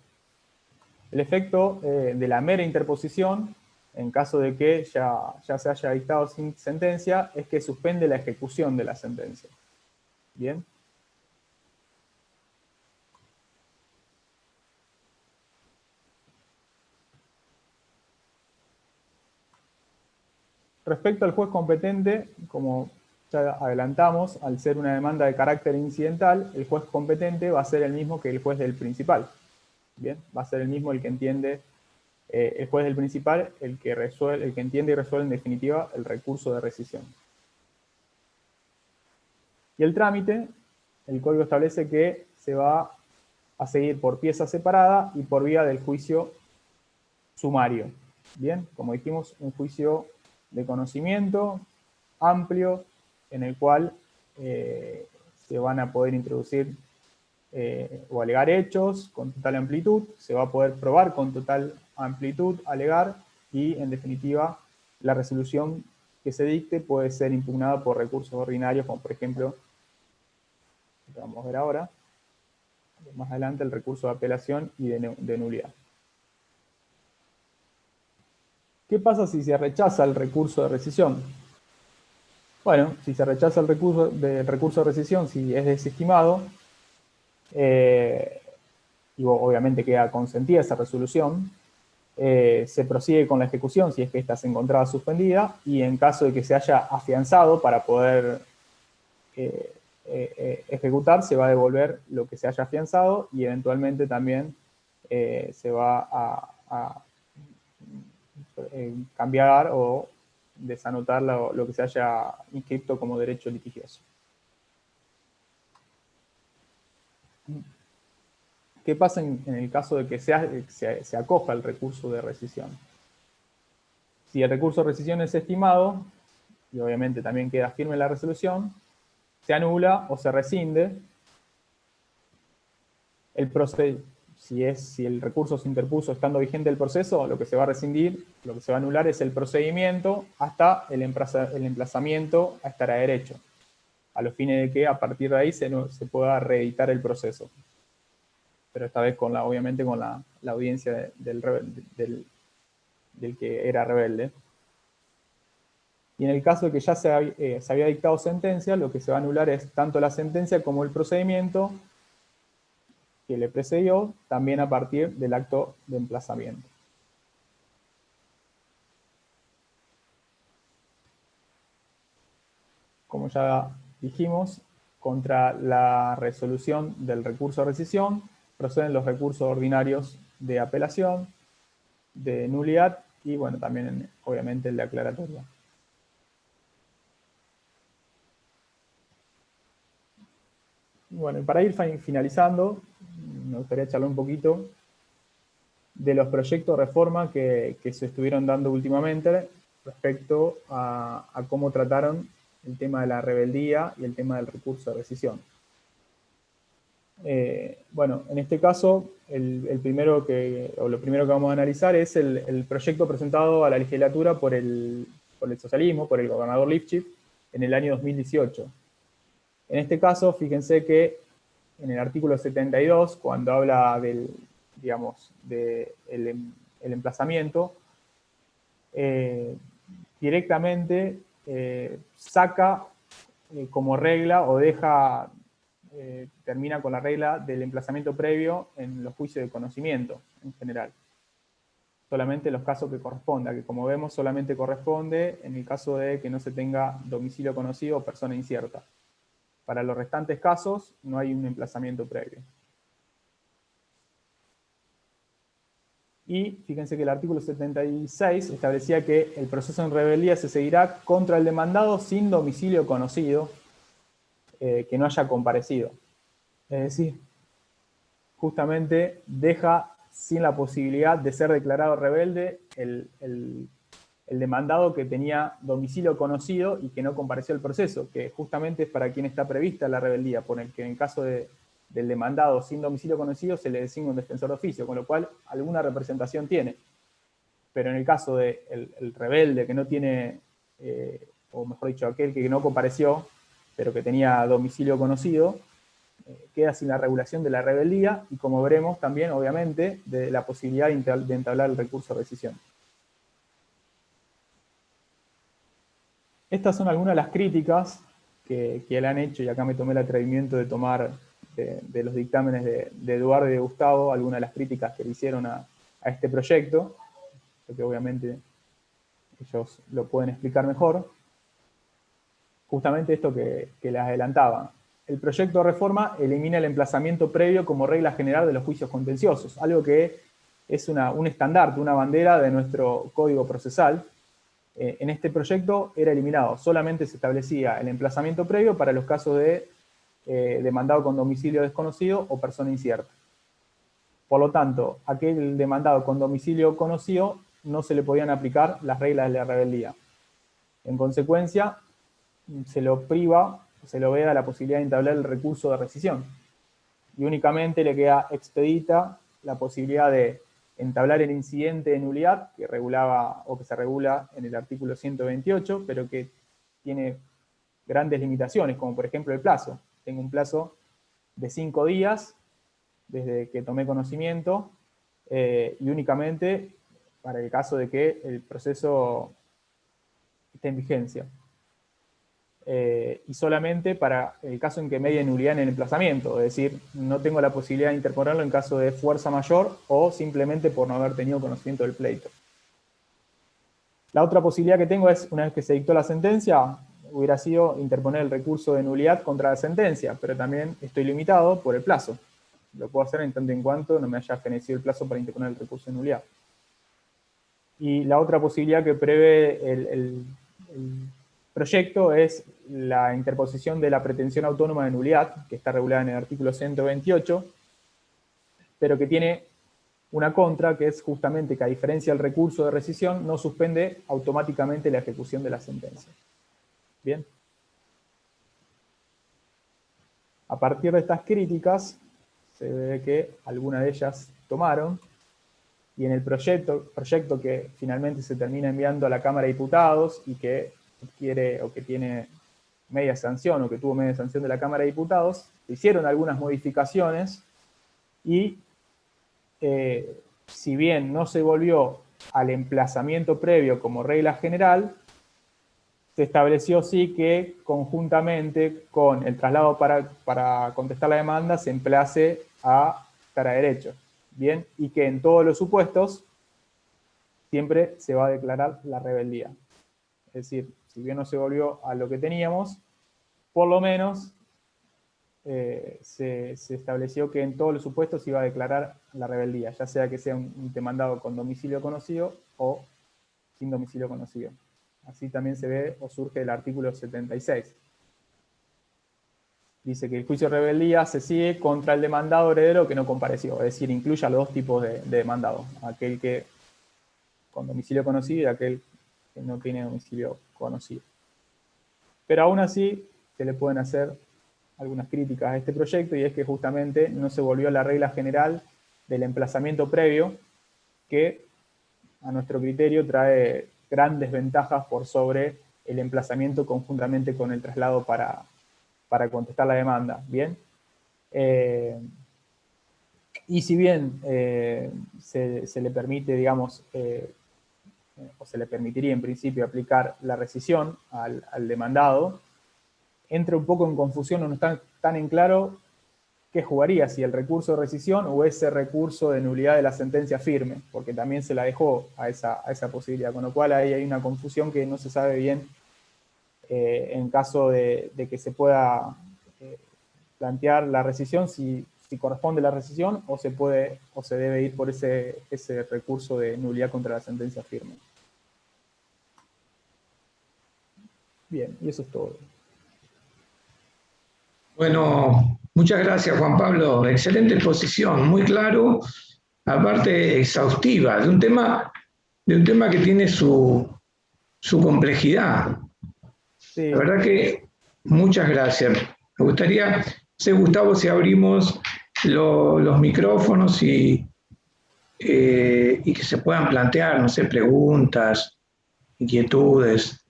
El efecto de la mera interposición, en caso de que ya se haya dictado sin sentencia, es que suspende la ejecución de la sentencia. Bien. Respecto al juez competente, como ya adelantamos, al ser una demanda de carácter incidental, el juez competente va a ser el mismo que el juez del principal. Bien, va a ser el mismo el que entiende, el juez del principal, el que entiende y resuelve en definitiva el recurso de rescisión. Y el trámite, el código establece que se va a seguir por pieza separada y por vía del juicio sumario. Bien, como dijimos, un juicio de conocimiento amplio en el cual se van a poder introducir o alegar hechos con total amplitud, se va a poder probar con total amplitud, alegar, y en definitiva la resolución que se dicte puede ser impugnada por recursos ordinarios, como por ejemplo, lo vamos a ver ahora, más adelante el recurso de apelación y de nulidad. ¿Qué pasa si se rechaza el recurso de rescisión? Bueno, si se rechaza el recurso de rescisión, si es desestimado, y obviamente queda consentida esa resolución, se prosigue con la ejecución si es que ésta se encontraba suspendida, y en caso de que se haya afianzado para poder ejecutar, se va a devolver lo que se haya afianzado y eventualmente también se va a cambiar o desanotar lo que se haya inscrito como derecho litigioso. ¿Qué pasa en el caso de que se acoja el recurso de rescisión? Si el recurso de rescisión es estimado, y obviamente también queda firme la resolución, se anula o se rescinde el proceso. Si el recurso se interpuso estando vigente el proceso, lo que se va a rescindir, lo que se va a anular es el procedimiento hasta el emplazamiento a estar a derecho, a los fines de que a partir de ahí se pueda reeditar el proceso. Pero esta vez obviamente con la audiencia del que era rebelde. Y en el caso de que ya se había dictado sentencia, lo que se va a anular es tanto la sentencia como el procedimiento que le precedió, también a partir del acto de emplazamiento. Como ya dijimos, contra la resolución del recurso de rescisión proceden los recursos ordinarios de apelación, de nulidad y, bueno, también, obviamente, el de aclaratoria. Bueno, y para ir finalizando, me gustaría charlar un poquito de los proyectos de reforma que se estuvieron dando últimamente respecto a cómo trataron el tema de la rebeldía y el tema del recurso de rescisión. Bueno, en este caso, lo primero que vamos a analizar es el proyecto presentado a la legislatura por el socialismo, por el gobernador Lifchitz, en el año 2018. En este caso, fíjense que en el artículo 72, cuando habla del emplazamiento, directamente saca como regla o termina con la regla del emplazamiento previo en los juicios de conocimiento en general. Solamente en los casos que corresponda, que como vemos solamente corresponde en el caso de que no se tenga domicilio conocido o persona incierta. Para los restantes casos no hay un emplazamiento previo. Y fíjense que el artículo 76 establecía que el proceso en rebeldía se seguirá contra el demandado sin domicilio conocido que no haya comparecido. Es decir, justamente deja sin la posibilidad de ser declarado rebelde el demandado que tenía domicilio conocido y que no compareció al proceso, que justamente es para quien está prevista la rebeldía, por el que en caso del demandado sin domicilio conocido se le designa un defensor de oficio, con lo cual alguna representación tiene. Pero en el caso del rebelde que no tiene, o mejor dicho, aquel que no compareció, pero que tenía domicilio conocido, queda sin la regulación de la rebeldía y, como veremos también, obviamente, de la posibilidad de entablar el recurso de rescisión. Estas son algunas de las críticas que le han hecho, y acá me tomé el atrevimiento de tomar de los dictámenes de Eduardo y de Gustavo, algunas de las críticas que le hicieron a este proyecto, porque obviamente ellos lo pueden explicar mejor. Justamente esto que les adelantaba. El proyecto de reforma elimina el emplazamiento previo como regla general de los juicios contenciosos, algo que es un estandarte, una bandera de nuestro código procesal. En este proyecto era eliminado, solamente se establecía el emplazamiento previo para los casos de demandado con domicilio desconocido o persona incierta. Por lo tanto, aquel demandado con domicilio conocido no se le podían aplicar las reglas de la rebeldía. En consecuencia, se lo priva, se lo veda la posibilidad de entablar el recurso de rescisión. Y únicamente le queda expedita la posibilidad de entablar el incidente de nulidad que regulaba o que se regula en el artículo 128, pero que tiene grandes limitaciones, como por ejemplo el plazo. Tengo un plazo de 5 días desde que tomé conocimiento y únicamente para el caso de que el proceso esté en vigencia. Y solamente para el caso en que medie nulidad en el emplazamiento, es decir, no tengo la posibilidad de interponerlo en caso de fuerza mayor o simplemente por no haber tenido conocimiento del pleito. La otra posibilidad que tengo es, una vez que se dictó la sentencia, hubiera sido interponer el recurso de nulidad contra la sentencia, pero también estoy limitado por el plazo. Lo puedo hacer en tanto en cuanto no me haya fenecido el plazo para interponer el recurso de nulidad. Y la otra posibilidad que prevé el proyecto es la interposición de la pretensión autónoma de nulidad, que está regulada en el artículo 128, pero que tiene una contra, que es justamente que a diferencia del recurso de rescisión, no suspende automáticamente la ejecución de la sentencia. Bien. A partir de estas críticas, se ve que algunas de ellas tomaron, y en el proyecto que finalmente se termina enviando a la Cámara de Diputados y que quiere o que tiene media sanción o que tuvo media sanción de la Cámara de Diputados, se hicieron algunas modificaciones y si bien no se volvió al emplazamiento previo como regla general, se estableció sí que conjuntamente con el traslado para contestar la demanda se emplace a estar a derecho. Bien, y que en todos los supuestos siempre se va a declarar la rebeldía. Es decir, si bien no se volvió a lo que teníamos, por lo menos se estableció que en todos los supuestos se iba a declarar la rebeldía, ya sea que sea un demandado con domicilio conocido o sin domicilio conocido. Así también se ve o surge el artículo 76. Dice que el juicio de rebeldía se sigue contra el demandado heredero que no compareció, es decir, incluye a los dos tipos de demandado, aquel que con domicilio conocido y aquel que no tiene domicilio conocido. Pero aún así se le pueden hacer algunas críticas a este proyecto, y es que justamente no se volvió a la regla general del emplazamiento previo, que a nuestro criterio trae grandes ventajas por sobre el emplazamiento conjuntamente con el traslado para contestar la demanda. Bien. Y si bien se le permite, digamos, o se le permitiría en principio aplicar la rescisión al demandado, entra un poco en confusión o no está tan en claro qué jugaría, si el recurso de rescisión o ese recurso de nulidad de la sentencia firme, porque también se la dejó a esa posibilidad, con lo cual ahí hay una confusión que no se sabe bien en caso de que se pueda plantear la rescisión, si corresponde la rescisión o se debe ir por ese recurso de nulidad contra la sentencia firme. Bien, y eso es todo. Bueno, muchas gracias, Juan Pablo. Excelente exposición, muy claro, aparte exhaustiva, de un tema que tiene su complejidad. Sí. La verdad que muchas gracias. Me gustaría, Gustavo, si abrimos los micrófonos y que se puedan plantear, no sé, preguntas, inquietudes.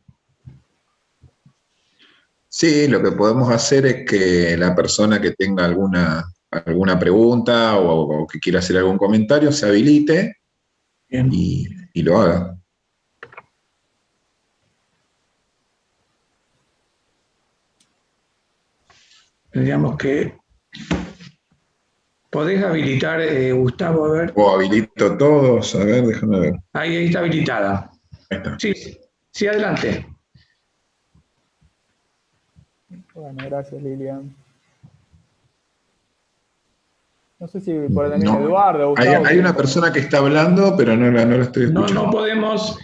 Sí, lo que podemos hacer es que la persona que tenga alguna pregunta o que quiera hacer algún comentario se habilite y lo haga. Tendríamos que... ¿Podés habilitar, Gustavo? A ver. O habilito todos, a ver, déjame ver. Ahí está habilitada. Ahí está. Sí, adelante. Bueno, gracias, Lilian. No sé si por ahí también Eduardo o Gustavo. Hay una persona que está hablando, pero no la estoy escuchando. No podemos,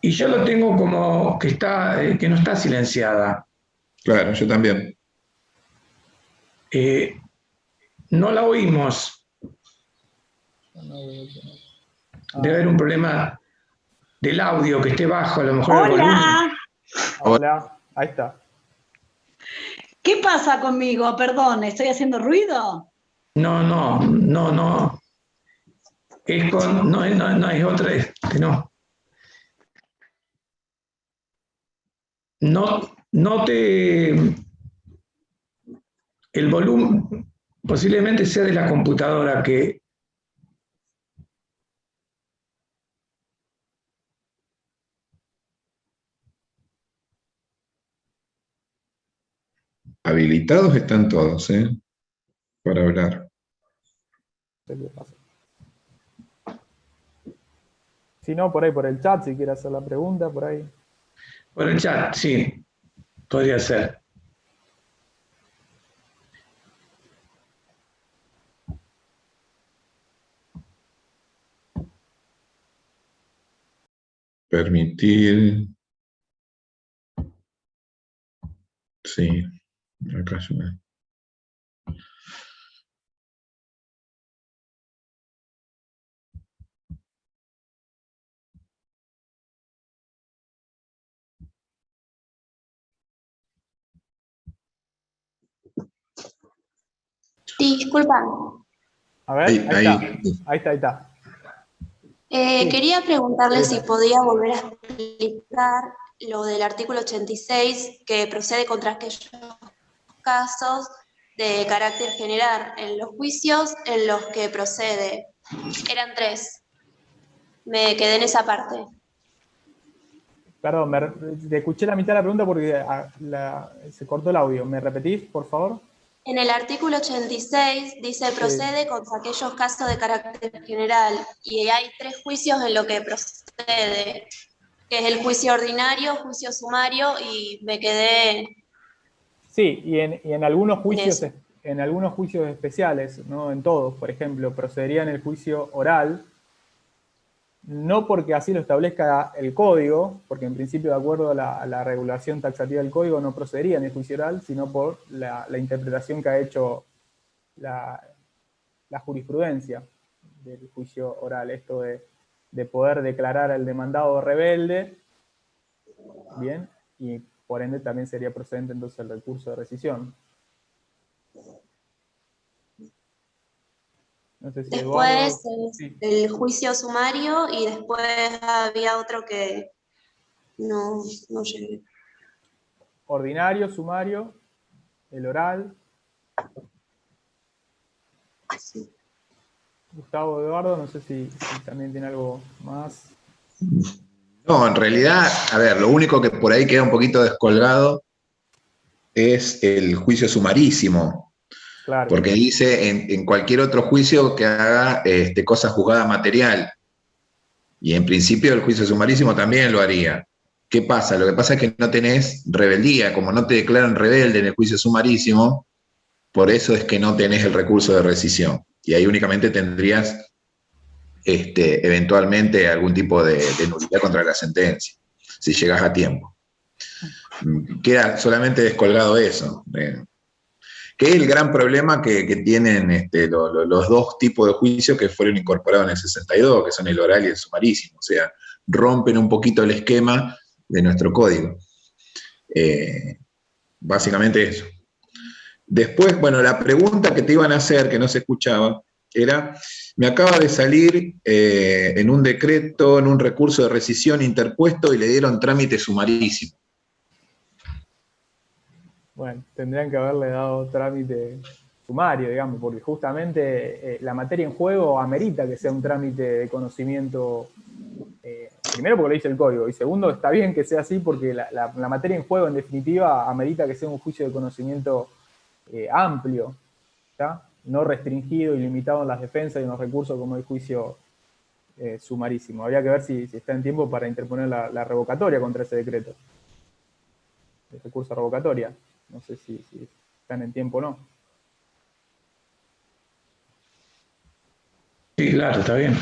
y yo lo tengo como que no está silenciada. Claro, yo también. No la oímos. Debe haber un problema del audio que esté bajo, a lo mejor el volumen. Hola, ahí está. ¿Qué pasa conmigo? Perdón, ¿estoy haciendo ruido? No. Es otra, no. El volumen posiblemente sea de la computadora que... Habilitados están todos, para hablar. Si no, por ahí por el chat, si quiere hacer la pregunta, por ahí. Por el chat, sí, podría ser. Permitir. Sí, acá se me... Disculpa. A ver, ahí está. Quería preguntarle si podía volver a explicar lo del artículo 86 que procede contra aquellos casos de carácter general en los juicios en los que procede. Eran 3. Me quedé en esa parte. Perdón, te escuché la mitad de la pregunta porque se cortó el audio. ¿Me repetís, por favor? En el artículo 86 dice procede contra aquellos casos de carácter general y hay 3 juicios en lo que procede, que es el juicio ordinario, juicio sumario y me quedé... Sí, y en algunos juicios, en algunos juicios especiales, no en todos, por ejemplo, procedería en el juicio oral, no porque así lo establezca el código, porque en principio de acuerdo a la regulación taxativa del código no procedería en el juicio oral, sino por la interpretación que ha hecho la jurisprudencia del juicio oral, esto de poder declarar al demandado rebelde, bien, y por ende también sería procedente entonces el recurso de rescisión. No sé si después Eduardo... el juicio sumario y después había otro que no llegué. Ordinario, sumario, el oral. Sí. Gustavo, Eduardo, no sé si también tiene algo más. No, en realidad, a ver, lo único que por ahí queda un poquito descolgado es el juicio sumarísimo. Claro. Porque dice en cualquier otro juicio que haga cosa juzgada material. Y en principio el juicio sumarísimo también lo haría. ¿Qué pasa? Lo que pasa es que no tenés rebeldía. Como no te declaran rebelde en el juicio sumarísimo, por eso es que no tenés el recurso de rescisión. Y ahí únicamente tendrías eventualmente algún tipo de nulidad contra la sentencia, si llegás a tiempo. Queda solamente descolgado eso. Que es el gran problema que tienen los dos tipos de juicios que fueron incorporados en el 62, que son el oral y el sumarísimo. O sea, rompen un poquito el esquema de nuestro código. Básicamente eso. Después, bueno, la pregunta que te iban a hacer, que no se escuchaba, era, me acaba de salir en un decreto, en un recurso de rescisión interpuesto y le dieron trámite sumarísimo. Bueno, tendrían que haberle dado trámite sumario, digamos, porque justamente la materia en juego amerita que sea un trámite de conocimiento, primero porque lo dice el código, y segundo, está bien que sea así porque la materia en juego, en definitiva, amerita que sea un juicio de conocimiento amplio, ¿tá? No restringido y limitado en las defensas y en los recursos como el juicio sumarísimo. Habría que ver si está en tiempo para interponer la revocatoria contra ese decreto. El recurso revocatoria. No sé si están en tiempo o no. Sí, claro, está bien.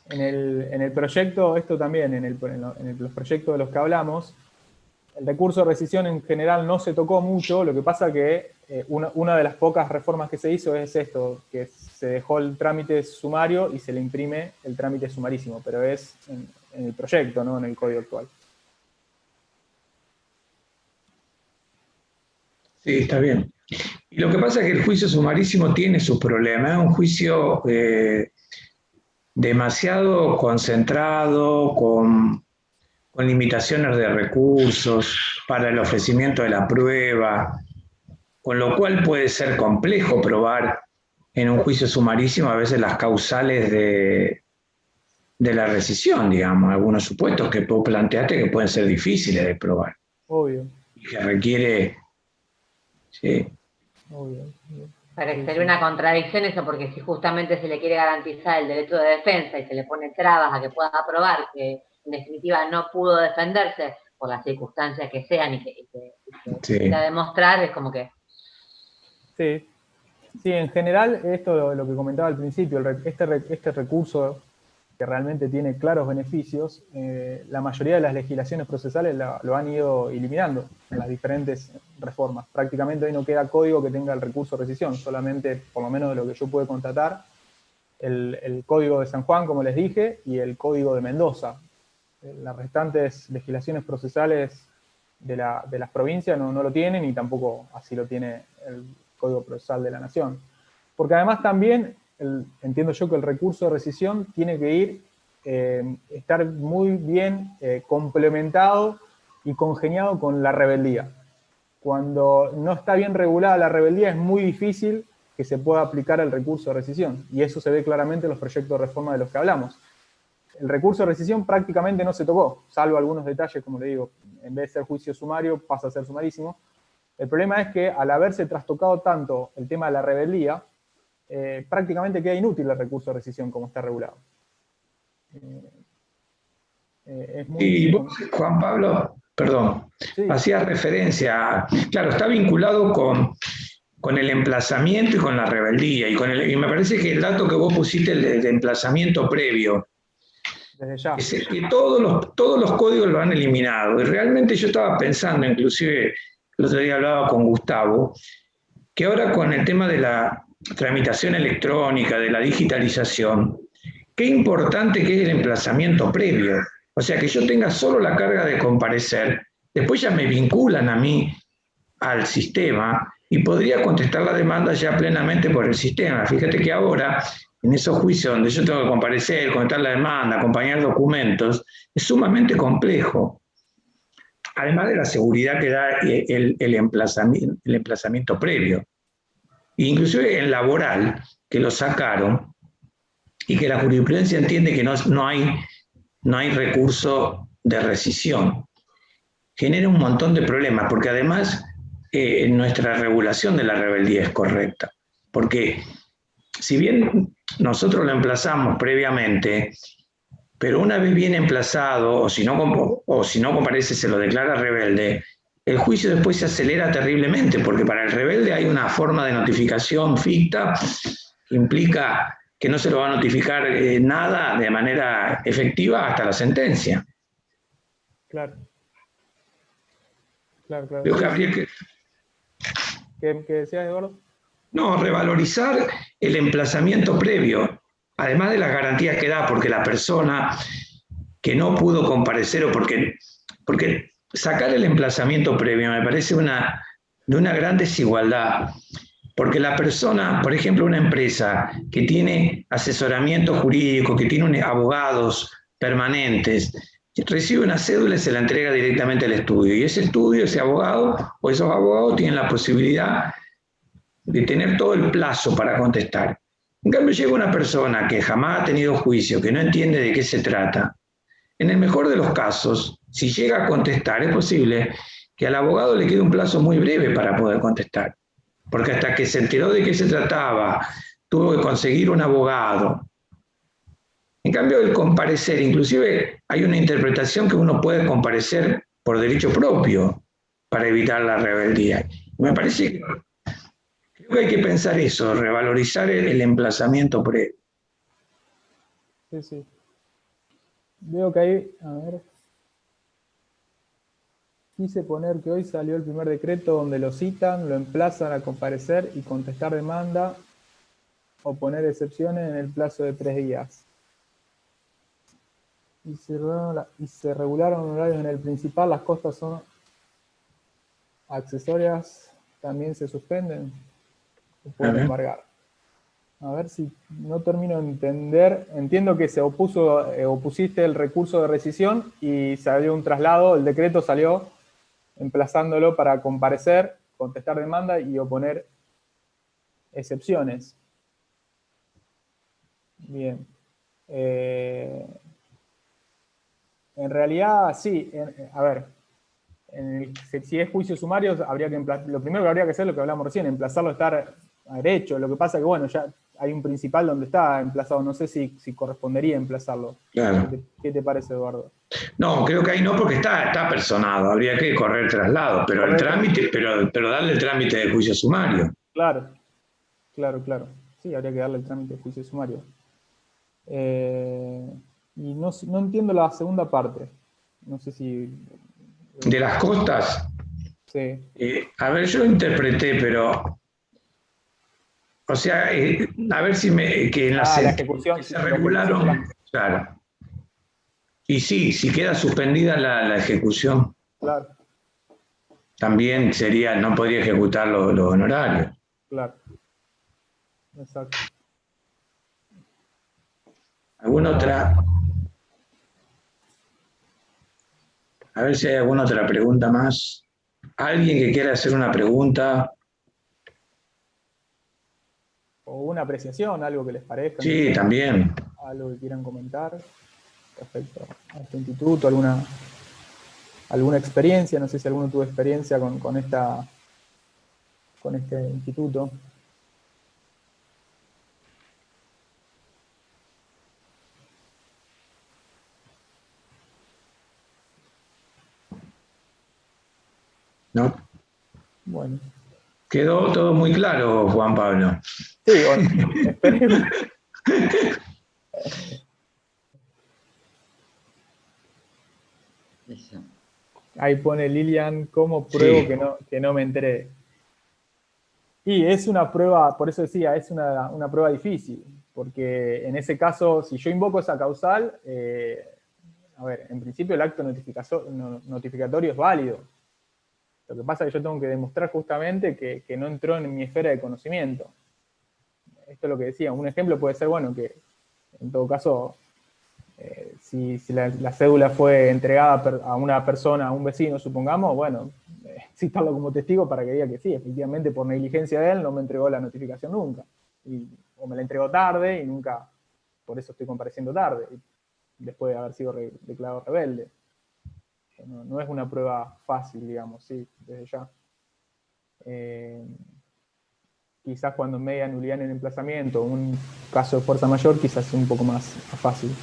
En el proyecto, esto también, en los proyectos de los que hablamos, el recurso de rescisión en general no se tocó mucho, lo que pasa que una de las pocas reformas que se hizo es esto, que se dejó el trámite sumario y se le imprime el trámite sumarísimo, pero es en el proyecto, no en el código actual. Sí, está bien. Y lo que pasa es que el juicio sumarísimo tiene sus problemas. Es un juicio demasiado concentrado, con limitaciones de recursos para el ofrecimiento de la prueba, con lo cual puede ser complejo probar en un juicio sumarísimo a veces las causales de la rescisión, digamos, algunos supuestos que vos planteaste que pueden ser difíciles de probar. Obvio. Y que requiere... Sí. Obvio. Parecería una contradicción eso, porque si justamente se le quiere garantizar el derecho de defensa y se le pone trabas a que pueda probar que en definitiva no pudo defenderse por las circunstancias que sean y que quiera demostrar, es como que... Sí, en general, esto lo que comentaba al principio, este recurso que realmente tiene claros beneficios, la mayoría de las legislaciones procesales lo han ido eliminando en las diferentes reformas. Prácticamente hoy no queda código que tenga el recurso de rescisión, solamente, por lo menos de lo que yo pude constatar, el código de San Juan, como les dije, y el código de Mendoza. Las restantes legislaciones procesales de las provincias no lo tienen y tampoco así lo tiene el Código Procesal de la Nación. Porque además también entiendo yo que el recurso de rescisión tiene que estar muy bien complementado y congeniado con la rebeldía. Cuando no está bien regulada la rebeldía es muy difícil que se pueda aplicar el recurso de rescisión, y eso se ve claramente en los proyectos de reforma de los que hablamos. el recurso de rescisión prácticamente no se tocó, salvo algunos detalles, como le digo, en vez de ser juicio sumario pasa a ser sumarísimo. El problema es que al haberse trastocado tanto el tema de la rebeldía, prácticamente queda inútil el recurso de rescisión como está regulado. Es muy... Y vos, Juan Pablo, perdón, Sí. hacías referencia, claro, está vinculado con el emplazamiento y con la rebeldía, y me parece que el dato que vos pusiste, el de emplazamiento previo, Desde ya. es que todos los códigos lo han eliminado, y realmente yo estaba pensando, inclusive el otro día hablaba con Gustavo, que ahora con el tema de la tramitación electrónica, de la digitalización, qué importante que es el emplazamiento previo. O sea, que yo tenga solo la carga de comparecer, después ya me vinculan a mí al sistema y podría contestar la demanda ya plenamente por el sistema. Fíjate que ahora, en esos juicios donde yo tengo que comparecer, contestar la demanda, acompañar documentos, es sumamente complejo. Además de la seguridad que da el emplazamiento previo. Inclusive en laboral, que lo sacaron, y que la jurisprudencia entiende que no hay recurso de rescisión. Genera un montón de problemas, porque además nuestra regulación de la rebeldía es correcta. Porque si bien nosotros lo emplazamos previamente, pero una vez bien emplazado, o si no comparece, se lo declara rebelde, el juicio después se acelera terriblemente, porque para el rebelde hay una forma de notificación ficta que implica que no se lo va a notificar nada de manera efectiva hasta la sentencia. Claro. Claro. Creo que habría que... ¿Qué decías, Eduardo? No, revalorizar el emplazamiento previo, además de las garantías que da, porque la persona que no pudo comparecer o porque sacar el emplazamiento previo me parece de una gran desigualdad. Porque la persona, por ejemplo, una empresa que tiene asesoramiento jurídico, que tiene abogados permanentes, recibe una cédula y se la entrega directamente al estudio. Y ese estudio, ese abogado o esos abogados tienen la posibilidad de tener todo el plazo para contestar. En cambio, llega una persona que jamás ha tenido juicio, que no entiende de qué se trata. En el mejor de los casos, si llega a contestar, es posible que al abogado le quede un plazo muy breve para poder contestar. Porque hasta que se enteró de qué se trataba, tuvo que conseguir un abogado. En cambio, el comparecer, inclusive hay una interpretación que uno puede comparecer por derecho propio para evitar la rebeldía. Me parece que creo que hay que pensar eso, revalorizar el emplazamiento previo. Sí. Veo que hay, a ver, quise poner que hoy salió el primer decreto donde lo citan, lo emplazan a comparecer y contestar demanda o poner excepciones en el plazo de 3 días. Y se regularon horarios en el principal, las costas son accesorias, también se suspenden o pueden embargar. A ver si no termino de entender. Entiendo que se opusiste el recurso de rescisión y salió un traslado, el decreto salió emplazándolo para comparecer, contestar demanda y oponer excepciones. Bien. En realidad, sí. A ver, si es juicio sumario, lo primero que habría que hacer es lo que hablamos recién, emplazarlo a estar derecho. Lo que pasa es que, bueno, ya hay un principal donde está emplazado. No sé si correspondería emplazarlo. Claro. ¿Qué te parece, Eduardo? No, creo que ahí no, porque está personado. Habría que correr traslado, pero el trámite, pero darle el trámite de juicio sumario. Claro. Sí, habría que darle el trámite de juicio sumario. Y no entiendo la segunda parte. No sé si... ¿De las costas? Sí. A ver, yo lo interpreté, pero... O sea, a ver si que en la ejecución se regularon... Claro. Y sí, si queda suspendida la ejecución, claro, también no podría ejecutar los honorarios. Claro. Exacto. ¿Alguna otra? A ver si hay alguna otra pregunta más. ¿Alguien que quiera hacer una pregunta? O una apreciación, algo que les parezca. Sí, también. Algo que quieran comentar. respecto a este instituto, alguna experiencia, no sé si alguno tuvo experiencia con este instituto. ¿No? Bueno. Quedó todo muy claro, Juan Pablo. Sí, bueno, esperemos. Eso. Ahí pone Lilian, ¿cómo pruebo Sí. que no me enteré? Y es una prueba, por eso decía, es una prueba difícil, porque en ese caso, si yo invoco esa causal, a ver, en principio el acto notificatorio es válido. Lo que pasa es que yo tengo que demostrar justamente que no entró en mi esfera de conocimiento. Esto es lo que decía. Un ejemplo puede ser, bueno, que en todo caso, si la cédula fue entregada a una persona, a un vecino, supongamos, bueno, citarlo como testigo para que diga que sí, efectivamente por negligencia de él no me entregó la notificación nunca. O me la entregó tarde y nunca, por eso estoy compareciendo tarde, después de haber sido declarado rebelde. No es una prueba fácil, digamos, sí, desde ya. Quizás cuando media nulidad en el emplazamiento, un caso de fuerza mayor, quizás es un poco más fácil.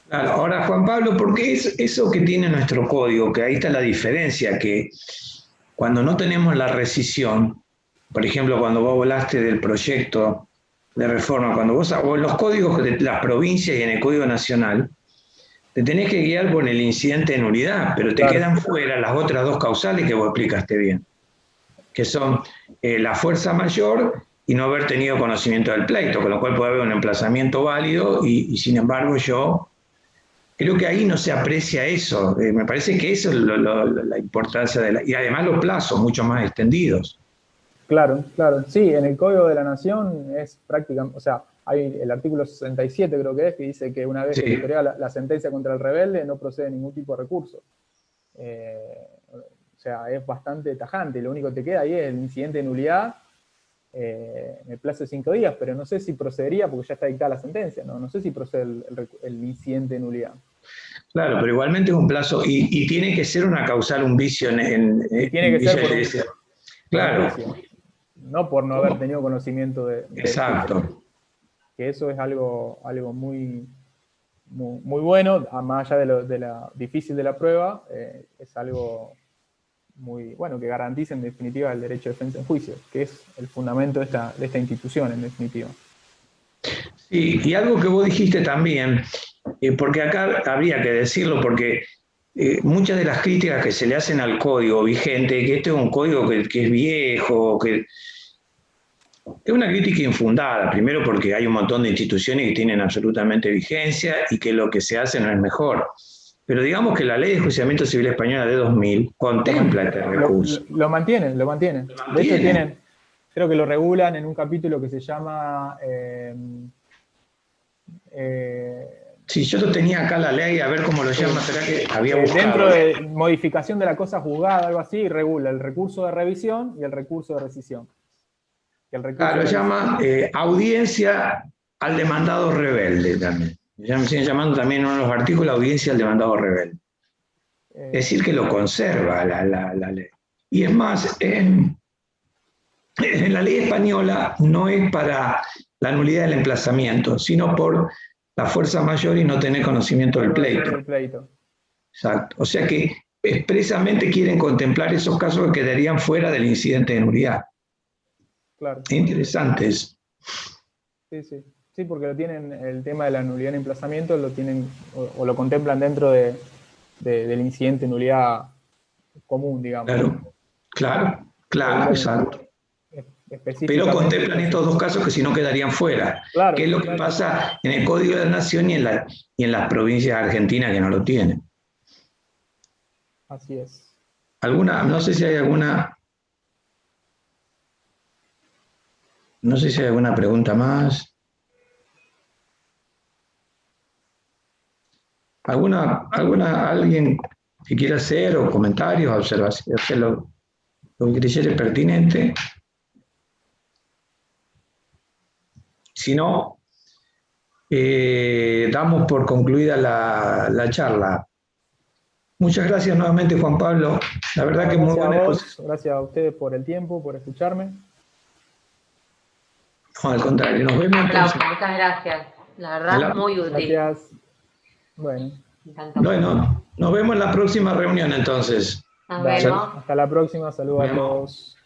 Claro, ahora, Juan Pablo, ¿por qué es eso que tiene nuestro código? Que ahí está la diferencia, que cuando no tenemos la rescisión, por ejemplo, cuando vos hablaste del proyecto de reforma, cuando vos en los códigos de las provincias y en el Código Nacional, te tenés que guiar por el incidente de nulidad, pero te Claro. quedan fuera las otras dos causales que vos explicaste bien, que son la fuerza mayor y no haber tenido conocimiento del pleito, con lo cual puede haber un emplazamiento válido y sin embargo yo creo que ahí no se aprecia eso. Me parece que eso es la importancia y además los plazos mucho más extendidos. Claro, claro. Sí, en el Código de la Nación es prácticamente, o sea, hay el artículo 67 creo que es, que dice que una vez Sí. que se crea la sentencia contra el rebelde no procede ningún tipo de recurso. O sea, es bastante tajante. Lo único que te queda ahí es el incidente de nulidad en el plazo de 5 días, pero no sé si procedería porque ya está dictada la sentencia, no sé si procede el incidente de nulidad. Claro, pero igualmente es un plazo y tiene que ser una causal, un vicio Y tiene que ser por un vicio. por Claro, un juicio, no por no haber tenido conocimiento del exacto. juicio. Que eso es algo muy bueno, más allá de la difícil de la prueba, es algo muy bueno, que garantiza en definitiva el derecho de defensa en juicio, que es el fundamento de esta institución, en definitiva. Sí, y algo que vos dijiste también, porque acá habría que decirlo, porque muchas de las críticas que se le hacen al código vigente, que este es un código que es viejo, que es una crítica infundada, primero porque hay un montón de instituciones que tienen absolutamente vigencia y que lo que se hace no es mejor. Pero digamos que la Ley de Enjuiciamiento Civil Española de 2000 contempla este recurso. Lo mantienen. De hecho, creo que lo regulan en un capítulo que se llama... Sí, yo lo tenía acá la ley, a ver cómo lo llama, será que había buscado. Dentro de modificación de la cosa juzgada, algo así, regula el recurso de revisión y el recurso de rescisión. Lo llama audiencia al demandado rebelde también. Me siguen llamando también en uno de los artículos audiencia al demandado rebelde. Es decir, que lo conserva la ley. Y es más, en la ley española no es para la nulidad del emplazamiento, sino por la fuerza mayor y no tener conocimiento del pleito. Exacto. O sea que expresamente quieren contemplar esos casos que quedarían fuera del incidente de nulidad. Claro. Interesante eso. Sí, porque lo tienen, el tema de la nulidad en emplazamiento lo tienen o lo contemplan dentro del incidente de nulidad común, digamos. Claro, exacto. Pero contemplan estos dos casos que si no quedarían fuera. Claro, que es lo que pasa en el Código de la Nación y en las provincias argentinas que no lo tienen. Así es. No sé si hay alguna pregunta más. ¿Alguien que quiera hacer o comentarios, observaciones, hacer lo que creyere pertinente? Si no, damos por concluida la charla. Muchas gracias nuevamente, Juan Pablo. La verdad que muy buena exposición. Gracias a ustedes por el tiempo, por escucharme. No, al contrario, nos vemos. Aplausos, muchas gracias. La verdad, muy útil. Gracias. Bueno. Bueno, nos vemos en la próxima reunión entonces. Nos vemos. Hasta la próxima. Saludos a todos.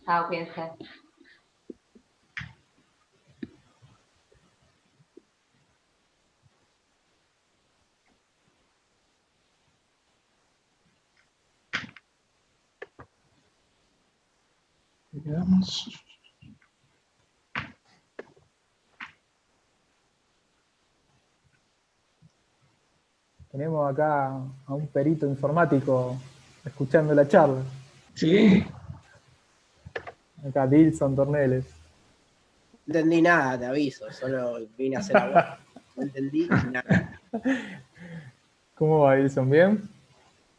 Chao, cuídense. Veamos. Tenemos acá a un perito informático escuchando la charla. ¿Sí? Acá Dilson Torneles. No entendí nada, te aviso, solo vine a hacer algo. No entendí nada. ¿Cómo va, Dilson? ¿Bien?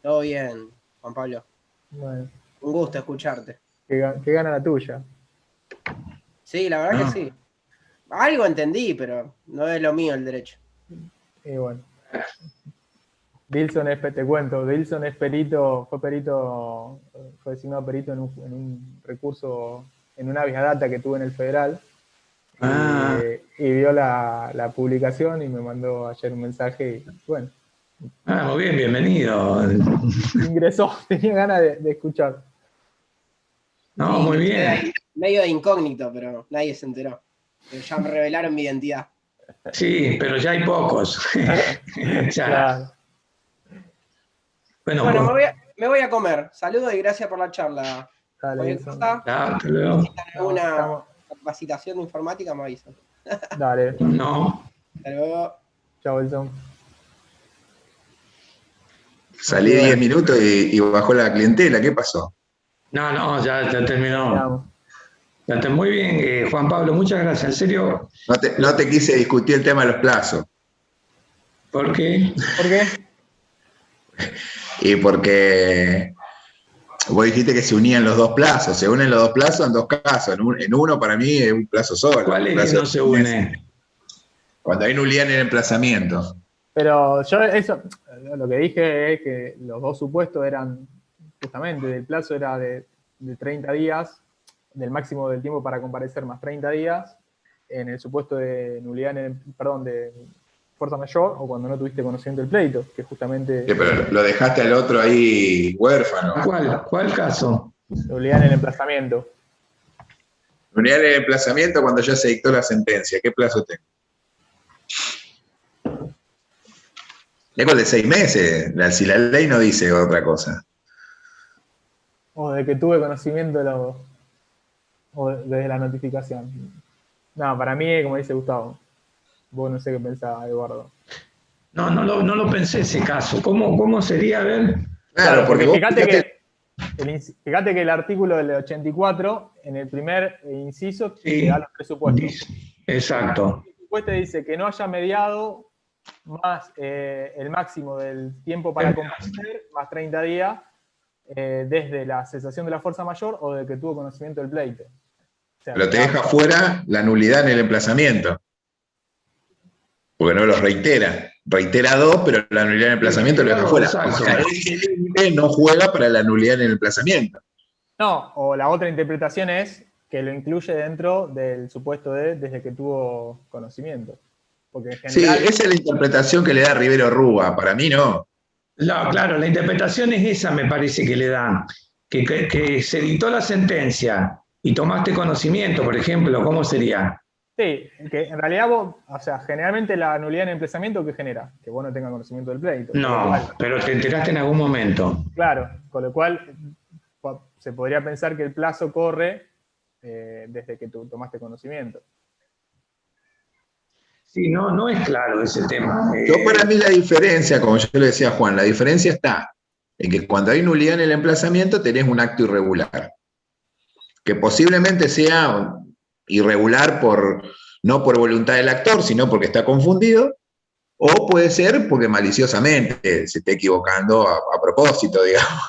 Todo bien, Juan Pablo. Bueno, Un gusto escucharte. que gana la tuya. Sí, la verdad que sí. Algo entendí, pero no es lo mío el derecho. Y bueno. Dilson te cuento, Dilson es perito, fue designado perito en un recurso, en una vía data que tuve en el Federal. Y vio la publicación y me mandó ayer un mensaje y bueno. Muy bien, bienvenido. Ingresó, tenía ganas de escuchar. No, Sí, muy bien. Medio de incógnito, pero nadie se enteró. Pero ya me revelaron mi identidad. Sí, pero ya hay pocos. Ya. Claro. Bueno, Bueno, me voy a comer. Saludos y gracias por la charla. Dale, Dilson. hasta luego. ¿Necesitan alguna Estamos- capacitación de informática? Me avisan. Dale, No, Hasta luego. chao, Dilson. Salí 10 minutos y bajó la clientela. ¿Qué pasó? no, ya terminó. Veamos. Ya está muy bien, Juan Pablo, muchas gracias. En serio, No te quise discutir el tema de los plazos. ¿por qué? ¿Por qué? Y porque vos dijiste que se unían los dos plazos. Se unen los dos plazos en dos casos. En uno, para mí, es un plazo solo. ¿Cuál Un es plazo que no de se 6 meses. une? Cuando hay nulidad en el emplazamiento. Pero yo lo que dije es que los dos supuestos eran, justamente, el plazo era de 30 días, del máximo del tiempo para comparecer más 30 días, en el supuesto de nulidad, de fuerza mayor, o cuando no tuviste conocimiento del pleito, que justamente Sí, pero lo dejaste al otro ahí huérfano. ¿Cuál caso? nulidad en el emplazamiento. Nulidad en el emplazamiento cuando ya se dictó la sentencia. ¿Qué plazo tengo? Tengo el de 6 meses, si la ley no dice otra cosa. O de que tuve conocimiento o desde la notificación. No, para mí, como dice Gustavo, vos no sé qué pensaba, Eduardo. No lo pensé ese caso. ¿Cómo sería? A ver. Claro, porque vos Fíjate que el artículo del 84, en el primer inciso, Sí. te da los presupuestos. Exacto. Después te dice que no haya mediado más el máximo del tiempo para comparecer, más 30 días, desde la cesación de la fuerza mayor o de que tuvo conocimiento del pleito. O sea, Pero te deja fuera la nulidad en el emplazamiento. Porque no los reitera. Reitera 2, pero la nulidad en el emplazamiento lo deja fuera. Exacto. O sea, ese límite no juega para la nulidad en el emplazamiento. No, o la otra interpretación es que lo incluye dentro del supuesto desde que tuvo conocimiento. Porque en Sí, general, esa es la interpretación que le da Rivero Rúa. Para mí no. No, claro, la interpretación es esa, me parece que le dan. Que se dictó la sentencia y tomaste conocimiento, por ejemplo, ¿cómo sería? sí, que en realidad vos, o sea, generalmente la nulidad en el emplazamiento, ¿qué genera? Que vos no tengas conocimiento del pleito. Con lo No, cual, pero te enteraste en algún momento. claro, con lo cual se podría pensar que el plazo corre desde que tú tomaste conocimiento. Sí, no es claro ese tema. Yo para mí la diferencia, como yo le decía a Juan, la diferencia está en que cuando hay nulidad en el emplazamiento tenés un acto irregular. Que posiblemente sea irregular no por voluntad del actor, sino porque está confundido, o puede ser porque maliciosamente se esté equivocando a propósito, digamos.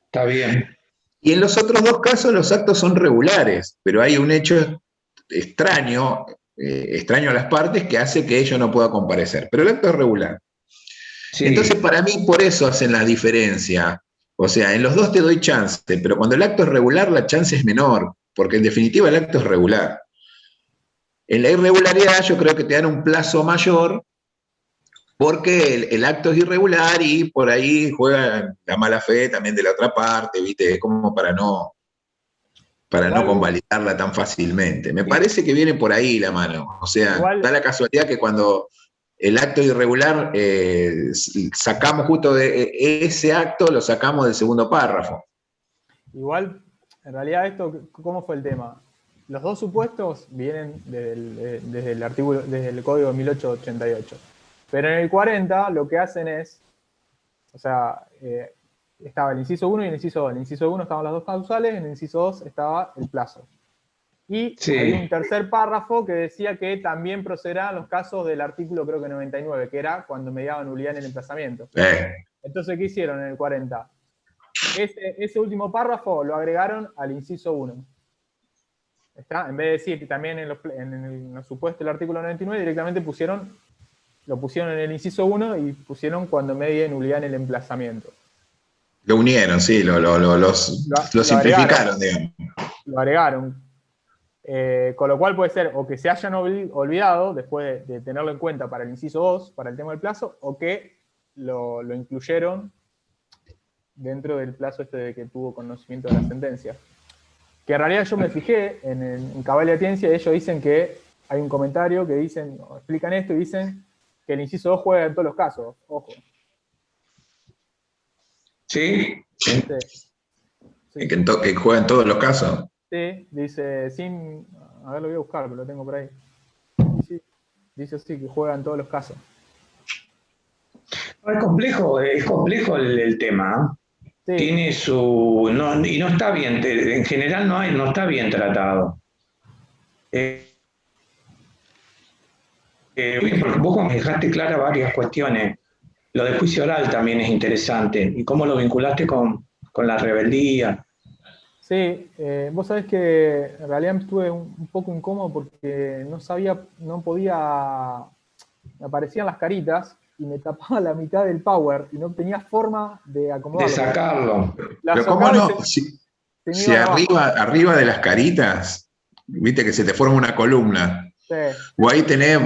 Está bien. Y en los otros dos casos los actos son regulares, pero hay un hecho extraño extraño a las partes que hace que ello no pueda comparecer. Pero el acto es regular. Sí. Entonces, para mí, por eso hacen la diferencia. O sea, en los dos te doy chance, pero cuando el acto es regular, la chance es menor, porque en definitiva el acto es regular. En la irregularidad yo creo que te dan un plazo mayor, porque el acto es irregular y por ahí juega la mala fe también de la otra parte, ¿viste? Es como para no convalidarla tan fácilmente. Me parece que viene por ahí la mano. O sea, da la casualidad que cuando el acto irregular sacamos justo de ese acto, lo sacamos del segundo párrafo. Igual, en realidad esto, ¿cómo fue el tema? Los dos supuestos vienen desde el artículo, desde el código de 1888. Pero en el 40 lo que hacen es, o sea, estaba el inciso 1 y el inciso 2. En el inciso 1 estaban las dos causales, en el inciso 2 estaba el plazo. Y hay un tercer párrafo que decía que también procederán los casos del artículo, creo que 99, que era cuando mediaba nulidad en el emplazamiento. Entonces, ¿qué hicieron en el 40? Ese último párrafo lo agregaron al inciso 1. ¿Está? En vez de decir que también en los supuestos del artículo 99, directamente lo pusieron en el inciso 1 y pusieron cuando medie nulidad en el emplazamiento. Lo unieron, sí, lo simplificaron, digamos. Lo agregaron. Con lo cual puede ser o que se hayan olvidado después de tenerlo en cuenta para el inciso 2, para el tema del plazo, o que lo incluyeron dentro del plazo de que tuvo conocimiento de la sentencia. Que en realidad yo me fijé en Cabal y Atiencia y ellos dicen que hay un comentario que dicen, explican esto y dicen que el inciso 2 juega en todos los casos. Ojo. ¿Sí? Sí. Que juega en todos los casos. Sí, dice, a ver, lo voy a buscar, pero lo tengo por ahí. Sí, dice así, que juega en todos los casos. Es complejo el tema. Sí. Tiene y no está bien, en general no está bien tratado. Porque vos dejaste claras varias cuestiones. Lo de juicio oral también es interesante. ¿Y cómo lo vinculaste con la rebeldía? Sí, vos sabés que en realidad estuve un poco incómodo porque no podía, me aparecían las caritas y me tapaba la mitad del power y no tenía forma de acomodarlo. De sacarlo. Pero ¿cómo no? Si arriba de las caritas, viste que se te forma una columna. Sí. O ahí tenés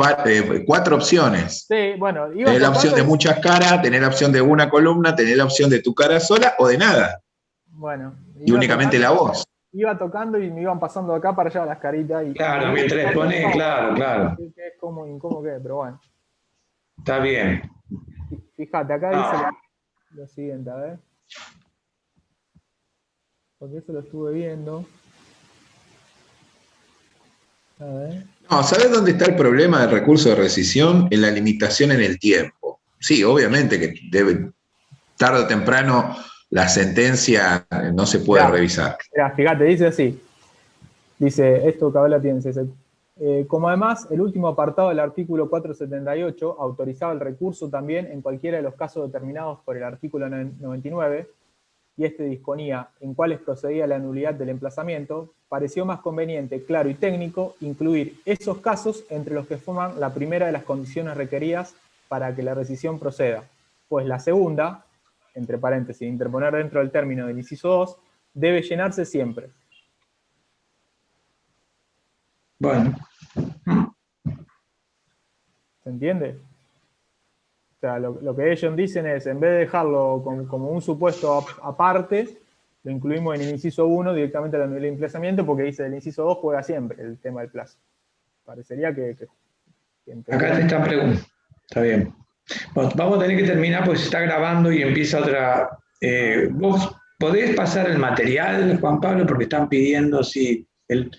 4 opciones. Sí, bueno. Tenés la opción de muchas caras, tenés la opción de una columna, tenés la opción de tu cara sola o de nada. Bueno. Y únicamente la voz. Iba tocando y me iban pasando de acá para allá las caritas. Claro, mientras ponés, claro. Es como incómodo que, pero bueno. Está bien. Fíjate, acá dice lo siguiente, a ver. Porque eso lo estuve viendo. A ver. No, ¿sabés dónde está el problema del recurso de rescisión? En la limitación en el tiempo. Sí, obviamente que tarde o temprano la sentencia no se puede revisar. Mirá, fíjate, dice así. Dice, esto Cabal Atiencia, como además el último apartado del artículo 478 autorizaba el recurso también en cualquiera de los casos determinados por el artículo 99, y este disponía en cuáles procedía la nulidad del emplazamiento, pareció más conveniente, claro y técnico incluir esos casos entre los que forman la primera de las condiciones requeridas para que la rescisión proceda, pues la segunda, entre paréntesis, interponer dentro del término del inciso 2, debe llenarse siempre. Bueno. ¿Se entiende? O sea, lo que ellos dicen es, en vez de dejarlo como un supuesto aparte, lo incluimos en el inciso 1 directamente al nivel de emplazamiento, porque dice el inciso 2 juega siempre el tema del plazo. Parecería que acá te están preguntando. Está bien. Bueno, vamos a tener que terminar porque se está grabando y empieza otra. ¿Vos podés pasar el material, Juan Pablo? Porque están pidiendo si el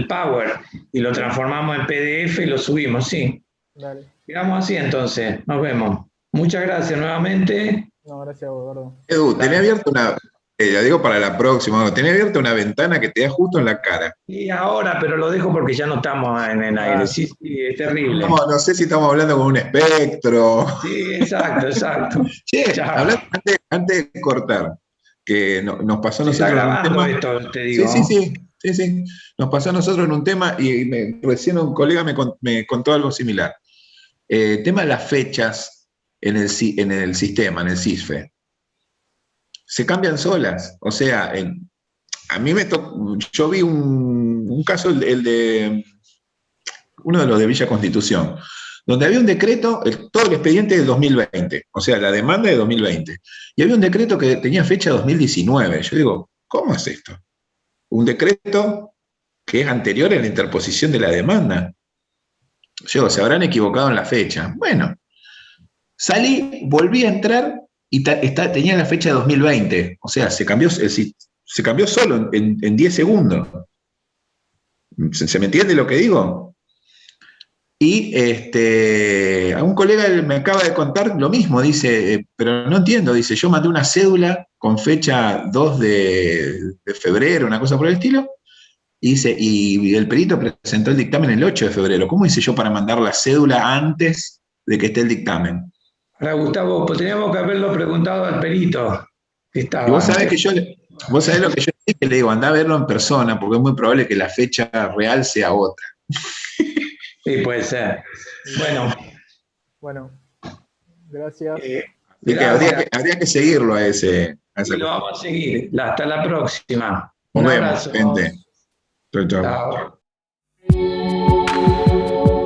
Power y lo transformamos en PDF y lo subimos, sí. Dale. Quedamos así entonces, nos vemos. Muchas gracias nuevamente. No, gracias a vos, Gordo. Edu, tenés abierta la digo para la próxima, tenés abierta una ventana que te da justo en la cara. Y ahora, pero lo dejo porque ya no estamos en el aire. Sí, es terrible. No sé si estamos hablando con un espectro. Sí, exacto. Che, hablando, antes de cortar, que nos pasó Se está nosotros grabando esto, te digo. Sí. Sí, sí. Nos pasó a nosotros en un tema y recién un colega me contó algo similar. Tema de las fechas en el sistema, en el CISFE. Se cambian solas. O sea, a mí yo vi un caso, el de uno de los de Villa Constitución, donde había un decreto, todo el expediente del 2020, o sea, la demanda de 2020, y había un decreto que tenía fecha 2019. Yo digo, ¿cómo es esto? Un decreto que es anterior a la interposición de la demanda. Yo, se habrán equivocado en la fecha. Bueno, salí, volví a entrar y tenía la fecha de 2020. O sea, se cambió solo en 10 segundos. ¿Se me entiende lo que digo? Y a un colega me acaba de contar lo mismo, dice, pero no entiendo, dice, yo mandé una cédula con fecha 2 de febrero, una cosa por el estilo, y dice, y el perito presentó el dictamen el 8 de febrero. ¿Cómo hice yo para mandar la cédula antes de que esté el dictamen? Ahora, Gustavo, pues teníamos que haberlo preguntado al perito que estaba. Y vos sabés lo que yo le digo, andá a verlo en persona, porque es muy probable que la fecha real sea otra. Sí, puede ser. Bueno, gracias. Habría que seguirlo a ese. Y lo vamos a seguir. Hasta la próxima. Nos Un vemos, abrazo. gente. Chau, chau. Chao.